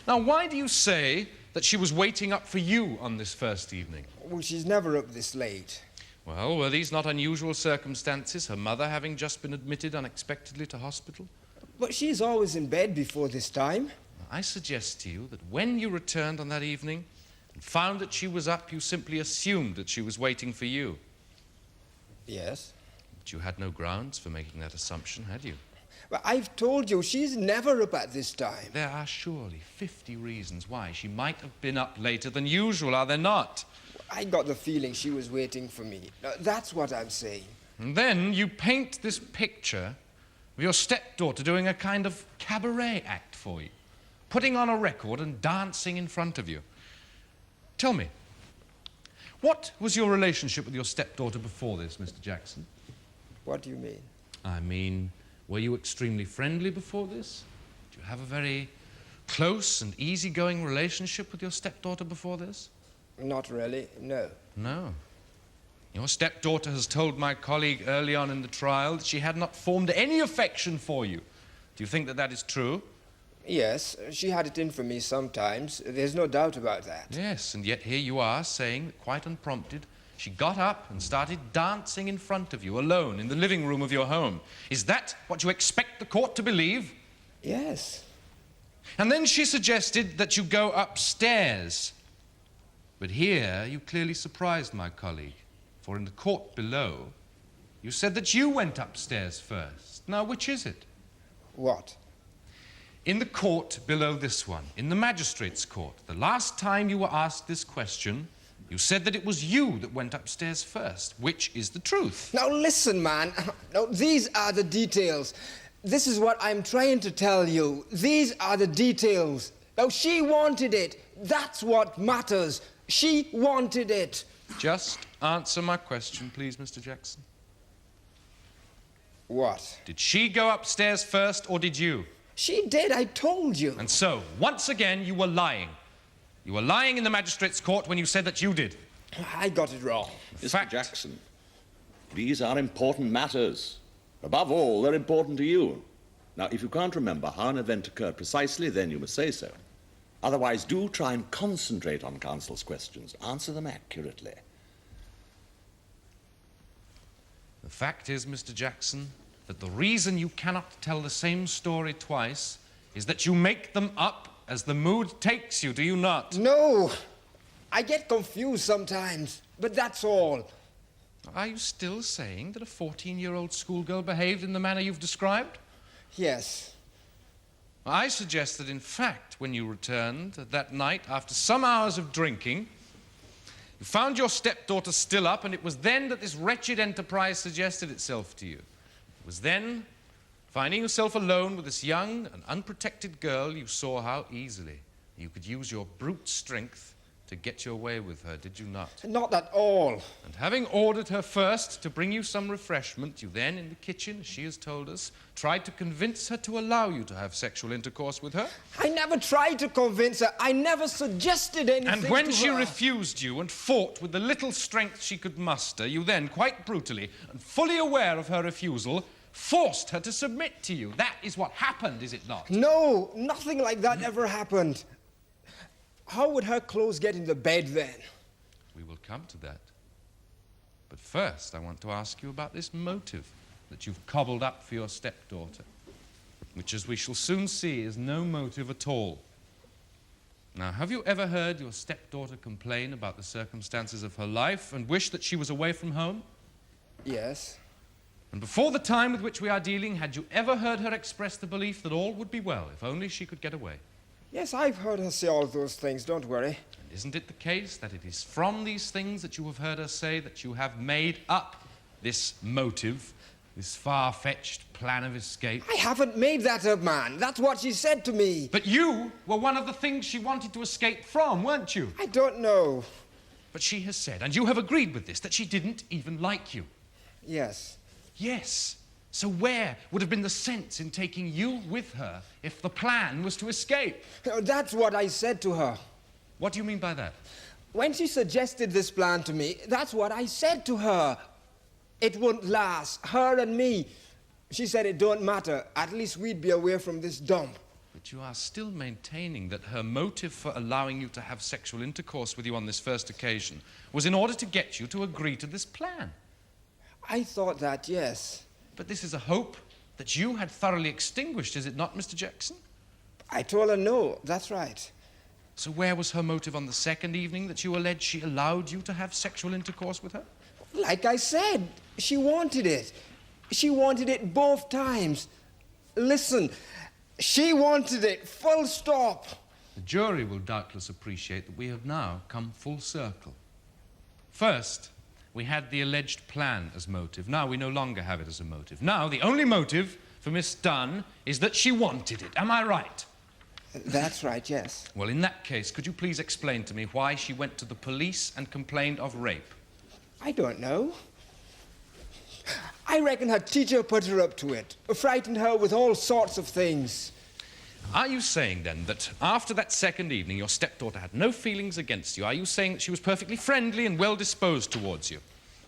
Now, why do you say that she was waiting up for you on this first evening? Well, she's never up this late. Well, were these not unusual circumstances, her mother having just been admitted unexpectedly to hospital? But she's always in bed before this time. I suggest to you that when you returned on that evening and found that she was up, you simply assumed that she was waiting for you. Yes. But you had no grounds for making that assumption, had you? But I've told you, she's never up at this time. There are surely 50 reasons why she might have been up later than usual, are there not? I got the feeling she was waiting for me. That's what I'm saying. And then you paint this picture of your stepdaughter doing a kind of cabaret act for you, putting on a record and dancing in front of you. Tell me, what was your relationship with your stepdaughter before this, Mr. Jackson? What do you mean? I mean, were you extremely friendly before this? Did you have a very close and easygoing relationship with your stepdaughter before this? Not really, no. No. Your stepdaughter has told my colleague early on in the trial that she had not formed any affection for you Do you think that that is true? Yes, she had it in for me sometimes. There's no doubt about that. Yes, and yet here you are saying that quite unprompted, she got up and started dancing in front of you, alone, in the living room of your home. Is that what you expect the court to believe? Yes. And then she suggested that you go upstairs. But here you clearly surprised my colleague, for in the court below, you said that you went upstairs first. Now, which is it? What? In the court below this one, in the magistrate's court, the last time you were asked this question, you said that it was you that went upstairs first. Which is the truth? Now listen, man. No, these are the details. This is what I'm trying to tell you. These are the details. Now, she wanted it. That's what matters. She wanted it. Just answer my question, please, Mr. Jackson. What? Did she go upstairs first, or did you? She did, I told you. And so, once again, you were lying. You were lying in the magistrate's court when you said that you did. I got it wrong. Mr. Jackson, these are important matters. Above all, they're important to you. Now, if you can't remember how an event occurred precisely, then you must say so. Otherwise, do try and concentrate on counsel's questions. Answer them accurately. The fact is, Mr. Jackson, that the reason you cannot tell the same story twice is that you make them up as the mood takes you, do you not? No. I get confused sometimes, but that's all. Are you still saying that a 14-year-old schoolgirl behaved in the manner you've described? Yes. I suggest that, in fact, when you returned that night, after some hours of drinking, you found your stepdaughter still up, and it was then that this wretched enterprise suggested itself to you. It was then, finding yourself alone with this young and unprotected girl, you saw how easily you could use your brute strength to get your way with her, did you not? Not at all. And having ordered her first to bring you some refreshment, you then, in the kitchen, as she has told us, tried to convince her to allow you to have sexual intercourse with her. I never tried to convince her. I never suggested anything to her. And when she refused you and fought with the little strength she could muster, you then, quite brutally, and fully aware of her refusal, forced her to submit to you. That is what happened, is it not? No, nothing like that ever happened. How would her clothes get in the bed then? We will come to that. But first, I want to ask you about this motive that you've cobbled up for your stepdaughter, which, as we shall soon see, is no motive at all. Now, have you ever heard your stepdaughter complain about the circumstances of her life and wish that she was away from home? Yes. And before the time with which we are dealing, had you ever heard her express the belief that all would be well if only she could get away? Yes, I've heard her say all those things, don't worry. And isn't it the case that it is from these things that you have heard her say that you have made up this motive, this far-fetched plan of escape? I haven't made that up, man. That's what she said to me. But you were one of the things she wanted to escape from, weren't you? I don't know. But she has said, and you have agreed with this, that she didn't even like you. Yes. Yes. So where would have been the sense in taking you with her if the plan was to escape? That's what I said to her. What do you mean by that? When she suggested this plan to me, that's what I said to her. It wouldn't last, her and me. She said it don't matter. At least we'd be away from this dump. But you are still maintaining that her motive for allowing you to have sexual intercourse with you on this first occasion was in order to get you to agree to this plan. I thought that, yes. But this is a hope that you had thoroughly extinguished, is it not, Mr. Jackson? I told her no, that's right. So where was her motive on the second evening that you allege she allowed you to have sexual intercourse with her? Like I said, she wanted it. She wanted it both times. Listen, she wanted it, full stop. The jury will doubtless appreciate that we have now come full circle. First, we had the alleged plan as motive. Now we no longer have it as a motive. Now the only motive for Miss Dunn is that she wanted it. Am I right? That's right, yes. Well, in that case, could you please explain to me why she went to the police and complained of rape? I don't know. I reckon her teacher put her up to it, frightened her with all sorts of things. Are you saying, then, that after that second evening your stepdaughter had no feelings against you? Are you saying that she was perfectly friendly and well-disposed towards you?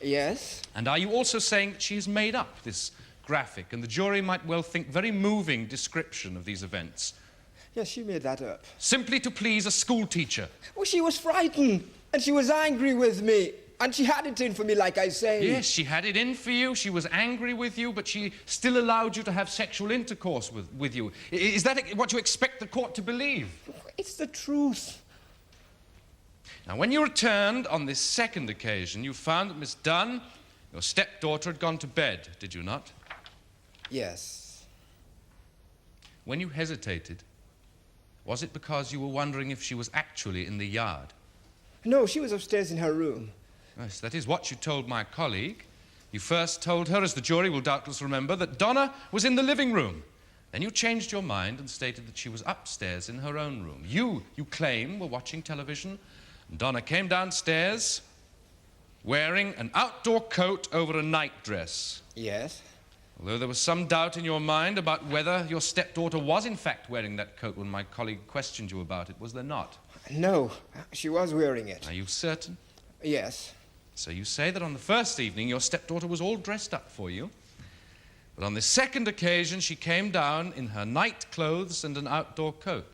Yes. And are you also saying that she has made up this graphic, and the jury might well think very moving description of these events. Yes, she made that up. Simply to please a school teacher. Well, she was frightened, and she was angry with me, and she had it in for me, like I say. Yes, she had it in for you, she was angry with you, but she still allowed you to have sexual intercourse with you. Is that what you expect the court to believe? It's the truth. Now, when you returned on this second occasion, you found that Miss Dunn, your stepdaughter, had gone to bed, did you not? Yes. When you hesitated, was it because you were wondering if she was actually in the yard? No, she was upstairs in her room. Yes, that is what you told my colleague. You first told her, as the jury will doubtless remember, that Donna was in the living room. Then you changed your mind and stated that she was upstairs in her own room. You claim, were watching television, and Donna came downstairs wearing an outdoor coat over a nightdress. Yes. Although there was some doubt in your mind about whether your stepdaughter was in fact wearing that coat when my colleague questioned you about it, was there not? No, she was wearing it. Are you certain? Yes. So you say that on the first evening your stepdaughter was all dressed up for you, but on the second occasion she came down in her night clothes and an outdoor coat.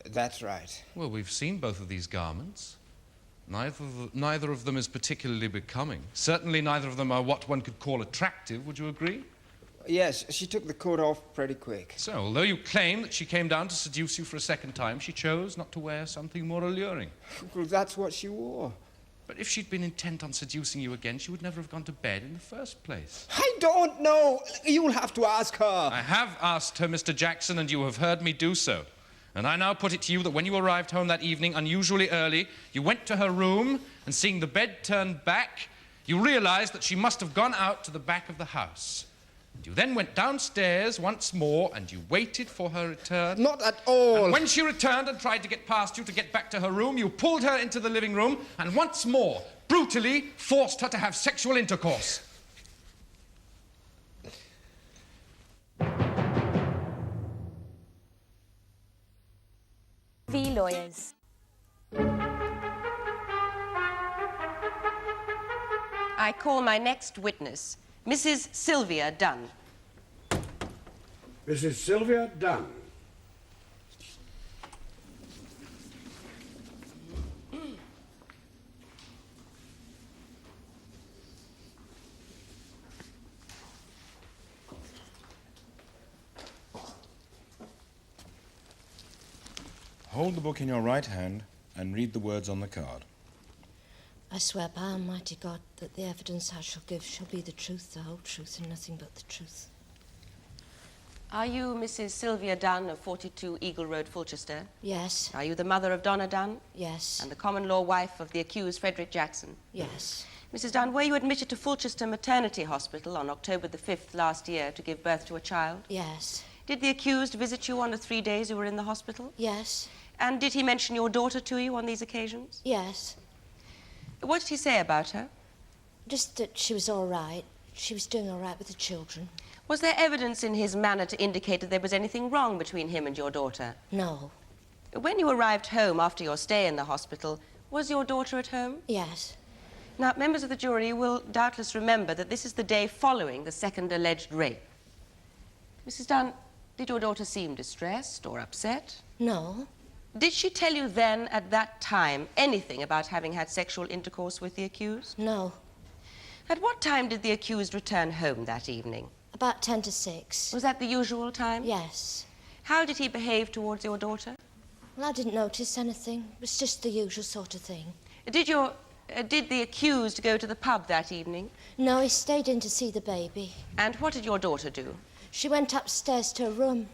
That's right. Well, we've seen both of these garments. Neither of them is particularly becoming. Certainly neither of them are what one could call attractive, would you agree? Yes, she took the coat off pretty quick. So, although you claim that she came down to seduce you for a second time, she chose not to wear something more alluring. Well, that's what she wore. But if she'd been intent on seducing you again, she would never have gone to bed in the first place. I don't know. You'll have to ask her. I have asked her, Mr. Jackson, and you have heard me do so. And I now put it to you that when you arrived home that evening, unusually early, you went to her room, and seeing the bed turned back, you realized that she must have gone out to the back of the house. And you then went downstairs once more, and you waited for her return. Not at all. And when she returned and tried to get past you to get back to her room, you pulled her into the living room, and once more, brutally forced her to have sexual intercourse. V Lawyers. I call my next witness, Mrs. Sylvia Dunn. Mrs. Sylvia Dunn. Hold the book in your right hand and read the words on the card. I swear by Almighty God that the evidence I shall give shall be the truth, the whole truth, and nothing but the truth. Are you Mrs. Sylvia Dunn of 42 Eagle Road, Fulchester? Yes. Are you the mother of Donna Dunn? Yes. And the common-law wife of the accused Frederick Jackson? Yes. Mrs. Dunn, were you admitted to Fulchester Maternity Hospital on October the 5th last year to give birth to a child? Yes. Did the accused visit you on the 3 days you were in the hospital? Yes. And did he mention your daughter to you on these occasions? Yes. What did he say about her? Just that she was all right. She was doing all right with the children. Was there evidence in his manner to indicate that there was anything wrong between him and your daughter? No. When you arrived home after your stay in the hospital, was your daughter at home? Yes. Now, members of the jury will doubtless remember that this is the day following the second alleged rape. Mrs. Dunn, did your daughter seem distressed or upset? No. Did she tell you then, at that time, anything about having had sexual intercourse with the accused? No. At what time did the accused return home that evening? About 10 to 6. Was that the usual time? Yes. How did he behave towards your daughter? Well, I didn't notice anything. It was just the usual sort of thing. Did the accused go to the pub that evening? No, he stayed in to see the baby. And what did your daughter do? She went upstairs to her room.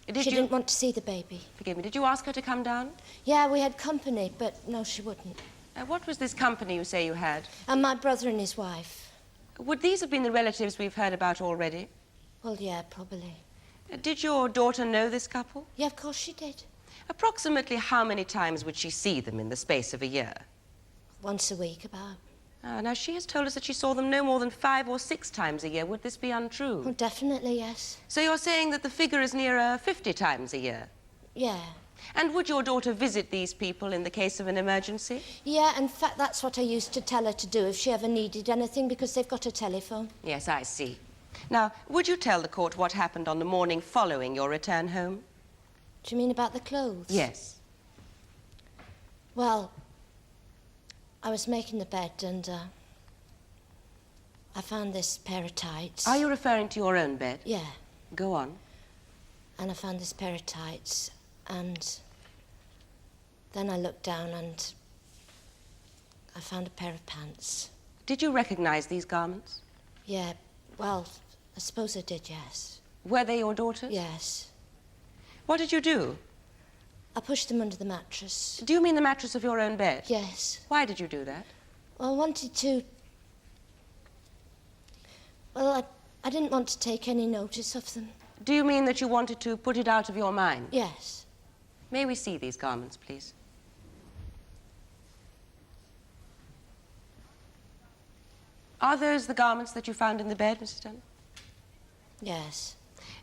She didn't want to see the baby. Forgive me, did you ask her to come down? Yeah, we had company, but no, she wouldn't. What was this company you say you had? And my brother and his wife. Would these have been the relatives we've heard about already? Well, yeah, probably. Did your daughter know this couple? Yeah, of course she did. Approximately how many times would she see them in the space of a year? Once a week, about. Now, she has told us that she saw them no more than 5 or 6 times a year. Would this be untrue? Well, definitely, yes. So you're saying that the figure is nearer 50 times a year? Yeah. And would your daughter visit these people in the case of an emergency? Yeah, in fact, that's what I used to tell her to do if she ever needed anything, because they've got a telephone. Yes, I see. Now, would you tell the court what happened on the morning following your return home? Do you mean about the clothes? Yes. Well, I was making the bed and I found this pair of tights. Are you referring to your own bed? Yeah. Go on. And I found this pair of tights and then I looked down and I found a pair of pants. Did you recognize these garments? Yeah, well, I suppose I did, yes. Were they your daughter's? Yes. What did you do? I pushed them under the mattress. Do you mean the mattress of your own bed? Yes. Why did you do that? Well, I wanted to... Well, I didn't want to take any notice of them. Do you mean that you wanted to put it out of your mind? Yes. May we see these garments, please? Are those the garments that you found in the bed, Mrs. Dunn? Yes.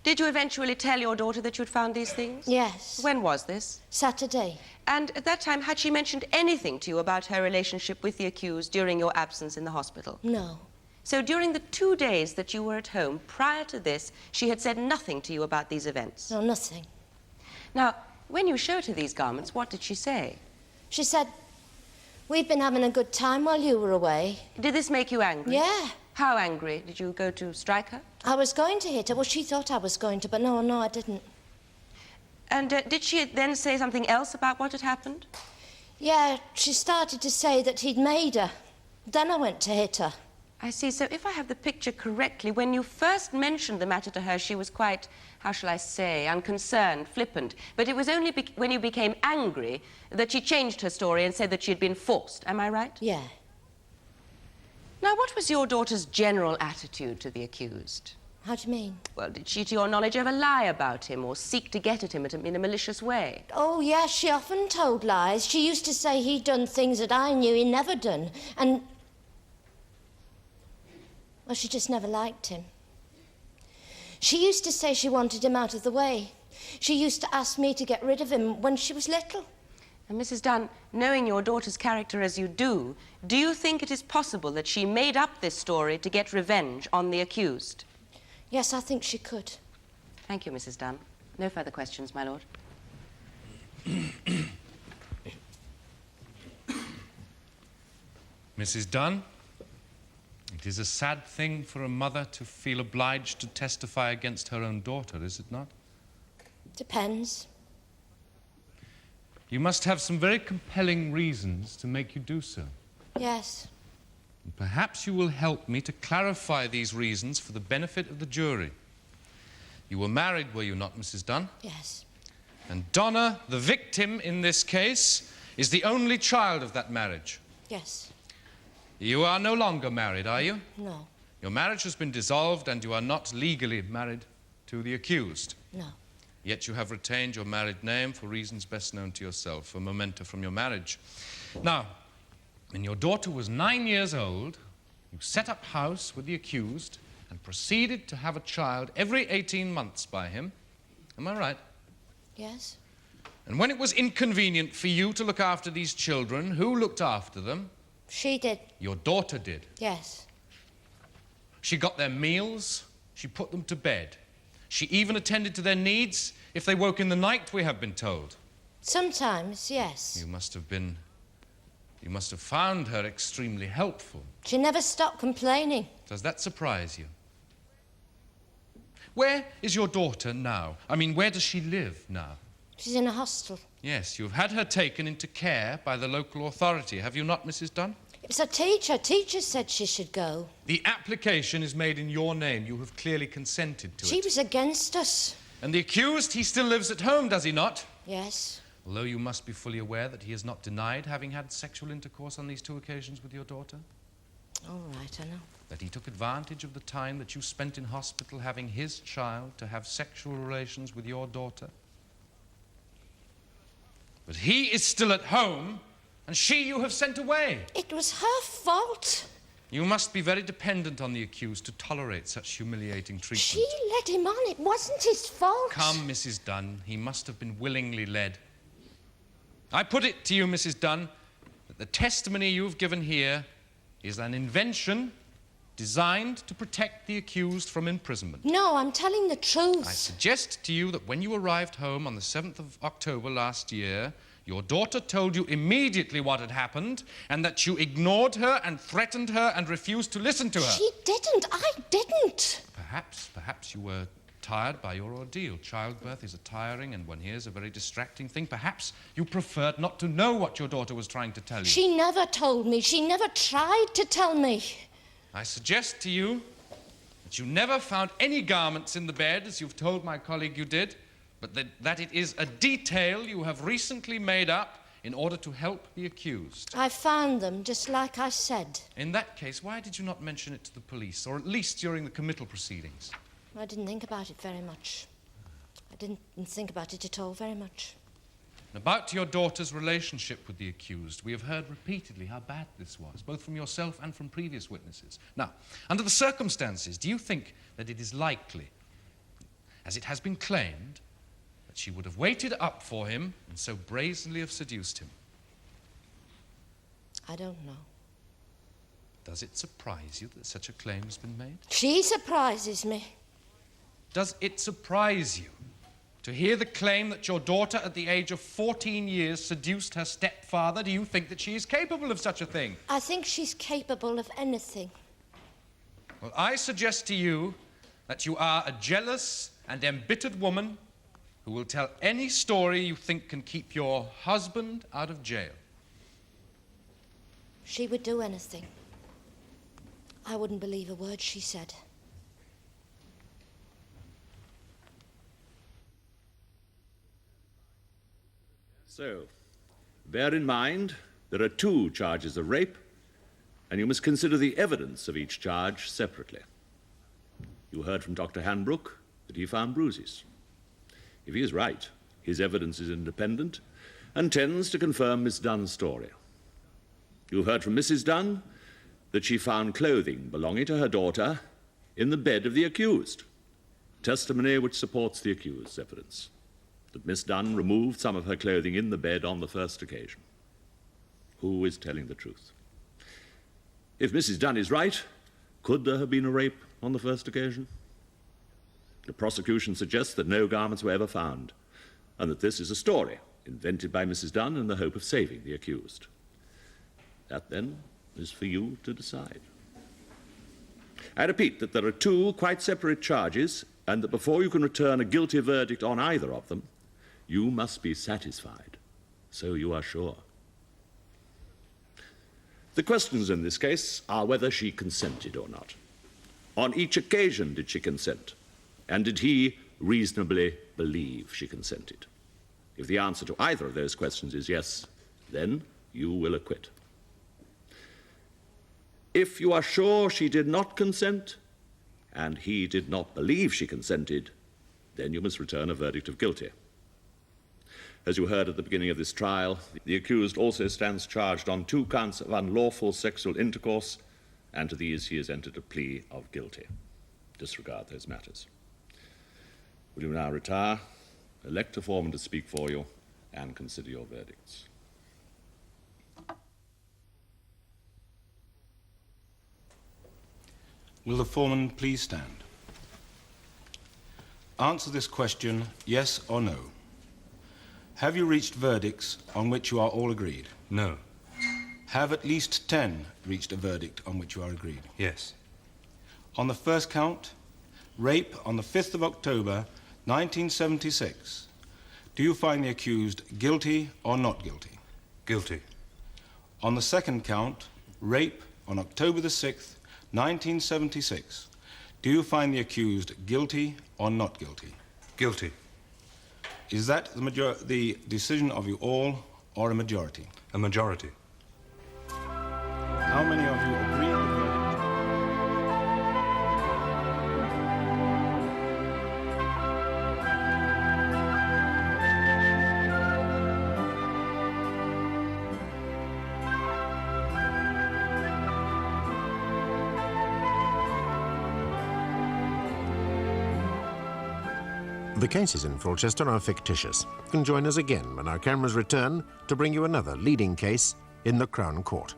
Did you eventually tell your daughter that you'd found these things? Yes. When was this? Saturday. And at that time, had she mentioned anything to you about her relationship with the accused during your absence in the hospital? No. So during the 2 days that you were at home, prior to this, she had said nothing to you about these events? No, nothing. Now, when you showed her these garments, what did she say? She said, "We've been having a good time while you were away." Did this make you angry? Yeah. How angry? Did you go to strike her? I was going to hit her. Well, she thought I was going to, but no, I didn't. And did she then say something else about what had happened? Yeah, she started to say that he'd made her. Then I went to hit her. I see. So if I have the picture correctly, when you first mentioned the matter to her, she was quite, how shall I say, unconcerned, flippant. But it was only when you became angry that she changed her story and said that she had been forced. Am I right? Yeah. Now, what was your daughter's general attitude to the accused? How do you mean? Well, did she, to your knowledge, ever lie about him or seek to get at him in a malicious way? Oh, yeah, she often told lies. She used to say he'd done things that I knew he'd never done. And... well, she just never liked him. She used to say she wanted him out of the way. She used to ask me to get rid of him when she was little. And Mrs. Dunn, knowing your daughter's character as you do you think it is possible that she made up this story to get revenge on the accused? Yes, I think she could. Thank you, Mrs. Dunn. No further questions, my lord. Mrs. Dunn, it is a sad thing for a mother to feel obliged to testify against her own daughter, is it not? Depends. You must have some very compelling reasons to make you do so. Yes. And perhaps you will help me to clarify these reasons for the benefit of the jury. You were married, were you not, Mrs. Dunn? Yes. And Donna, the victim in this case, is the only child of that marriage. Yes. You are no longer married, are you? No. Your marriage has been dissolved and you are not legally married to the accused. No. Yet you have retained your married name for reasons best known to yourself, a memento from your marriage. Now, when your daughter was 9 years old, you set up house with the accused and proceeded to have a child every 18 months by him. Am I right? Yes. And when it was inconvenient for you to look after these children, who looked after them? She did. Your daughter did. Yes. She got their meals, she put them to bed. She even attended to their needs if they woke in the night, we have been told. Sometimes, yes. You must have found her extremely helpful. She never stopped complaining. Does that surprise you? Where is your daughter now? I mean, where does she live now? She's in a hostel. Yes, you've had her taken into care by the local authority, have you not, Mrs. Dunn? It's a teacher. Teacher said she should go. The application is made in your name. You have clearly consented to it. She was against us. And the accused, he still lives at home, does he not? Yes. Although you must be fully aware that he has not denied having had sexual intercourse on these 2 occasions with your daughter. All right, I know. That he took advantage of the time that you spent in hospital having his child to have sexual relations with your daughter. But he is still at home, and she you have sent away. It was her fault. You must be very dependent on the accused to tolerate such humiliating treatment. She led him on. It wasn't his fault. Come, Mrs. Dunn. He must have been willingly led. I put it to you, Mrs. Dunn, that the testimony you've given here is an invention designed to protect the accused from imprisonment. No, I'm telling the truth. I suggest to you that when you arrived home on the 7th of October last year, your daughter told you immediately what had happened and that you ignored her and threatened her and refused to listen to her. She didn't. I didn't. Perhaps you were tired by your ordeal. Childbirth is a tiring and, one hears, a very distracting thing. Perhaps you preferred not to know what your daughter was trying to tell you. She never told me. She never tried to tell me. I suggest to you that you never found any garments in the bed, as you've told my colleague you did, but that it is a detail you have recently made up in order to help the accused. I found them, just like I said. In that case, why did you not mention it to the police, or at least during the committal proceedings? I didn't think about it very much. I didn't think about it at all very much. About your daughter's relationship with the accused, we have heard repeatedly how bad this was, both from yourself and from previous witnesses. Now, under the circumstances, do you think that it is likely, as it has been claimed, that she would have waited up for him and so brazenly have seduced him? I don't know. Does it surprise you that such a claim has been made? She surprises me. Does it surprise you to hear the claim that your daughter, at the age of 14 years, seduced her stepfather? Do you think that she is capable of such a thing? I think she's capable of anything. Well, I suggest to you that you are a jealous and embittered woman who will tell any story you think can keep your husband out of jail. She would do anything. I wouldn't believe a word she said. So, bear in mind, there are 2 charges of rape, and you must consider the evidence of each charge separately. You heard from Dr. Hanbrook that he found bruises. If he is right, his evidence is independent and tends to confirm Miss Dunn's story. You heard from Mrs. Dunn that she found clothing belonging to her daughter in the bed of the accused, testimony which supports the accused's evidence that Miss Dunn removed some of her clothing in the bed on the first occasion. Who is telling the truth? If Mrs. Dunn is right, could there have been a rape on the first occasion? The prosecution suggests that no garments were ever found, and that this is a story invented by Mrs. Dunn in the hope of saving the accused. That, then, is for you to decide. I repeat that there are 2 quite separate charges, and that before you can return a guilty verdict on either of them, you must be satisfied. So you are sure. The questions in this case are whether she consented or not. On each occasion did she consent? And did he reasonably believe she consented? If the answer to either of those questions is yes, then you will acquit. If you are sure she did not consent, and he did not believe she consented, then you must return a verdict of guilty. As you heard at the beginning of this trial, the accused also stands charged on 2 counts of unlawful sexual intercourse, and to these he has entered a plea of guilty. Disregard those matters. Will you now retire, elect a foreman to speak for you, and consider your verdicts? Will the foreman please stand? Answer this question, yes or no. Have you reached verdicts on which you are all agreed? No. Have at least 10 reached a verdict on which you are agreed? Yes. On the first count, rape on the 5th of October, 1976. Do you find the accused guilty or not guilty? Guilty. On the second count, rape on October the 6th, 1976. Do you find the accused guilty or not guilty? Guilty. Is that the decision of you all or a majority? A majority. How many of you agree with the verdict? The cases in Fulchester are fictitious. You can join us again when our cameras return to bring you another leading case in the Crown Court.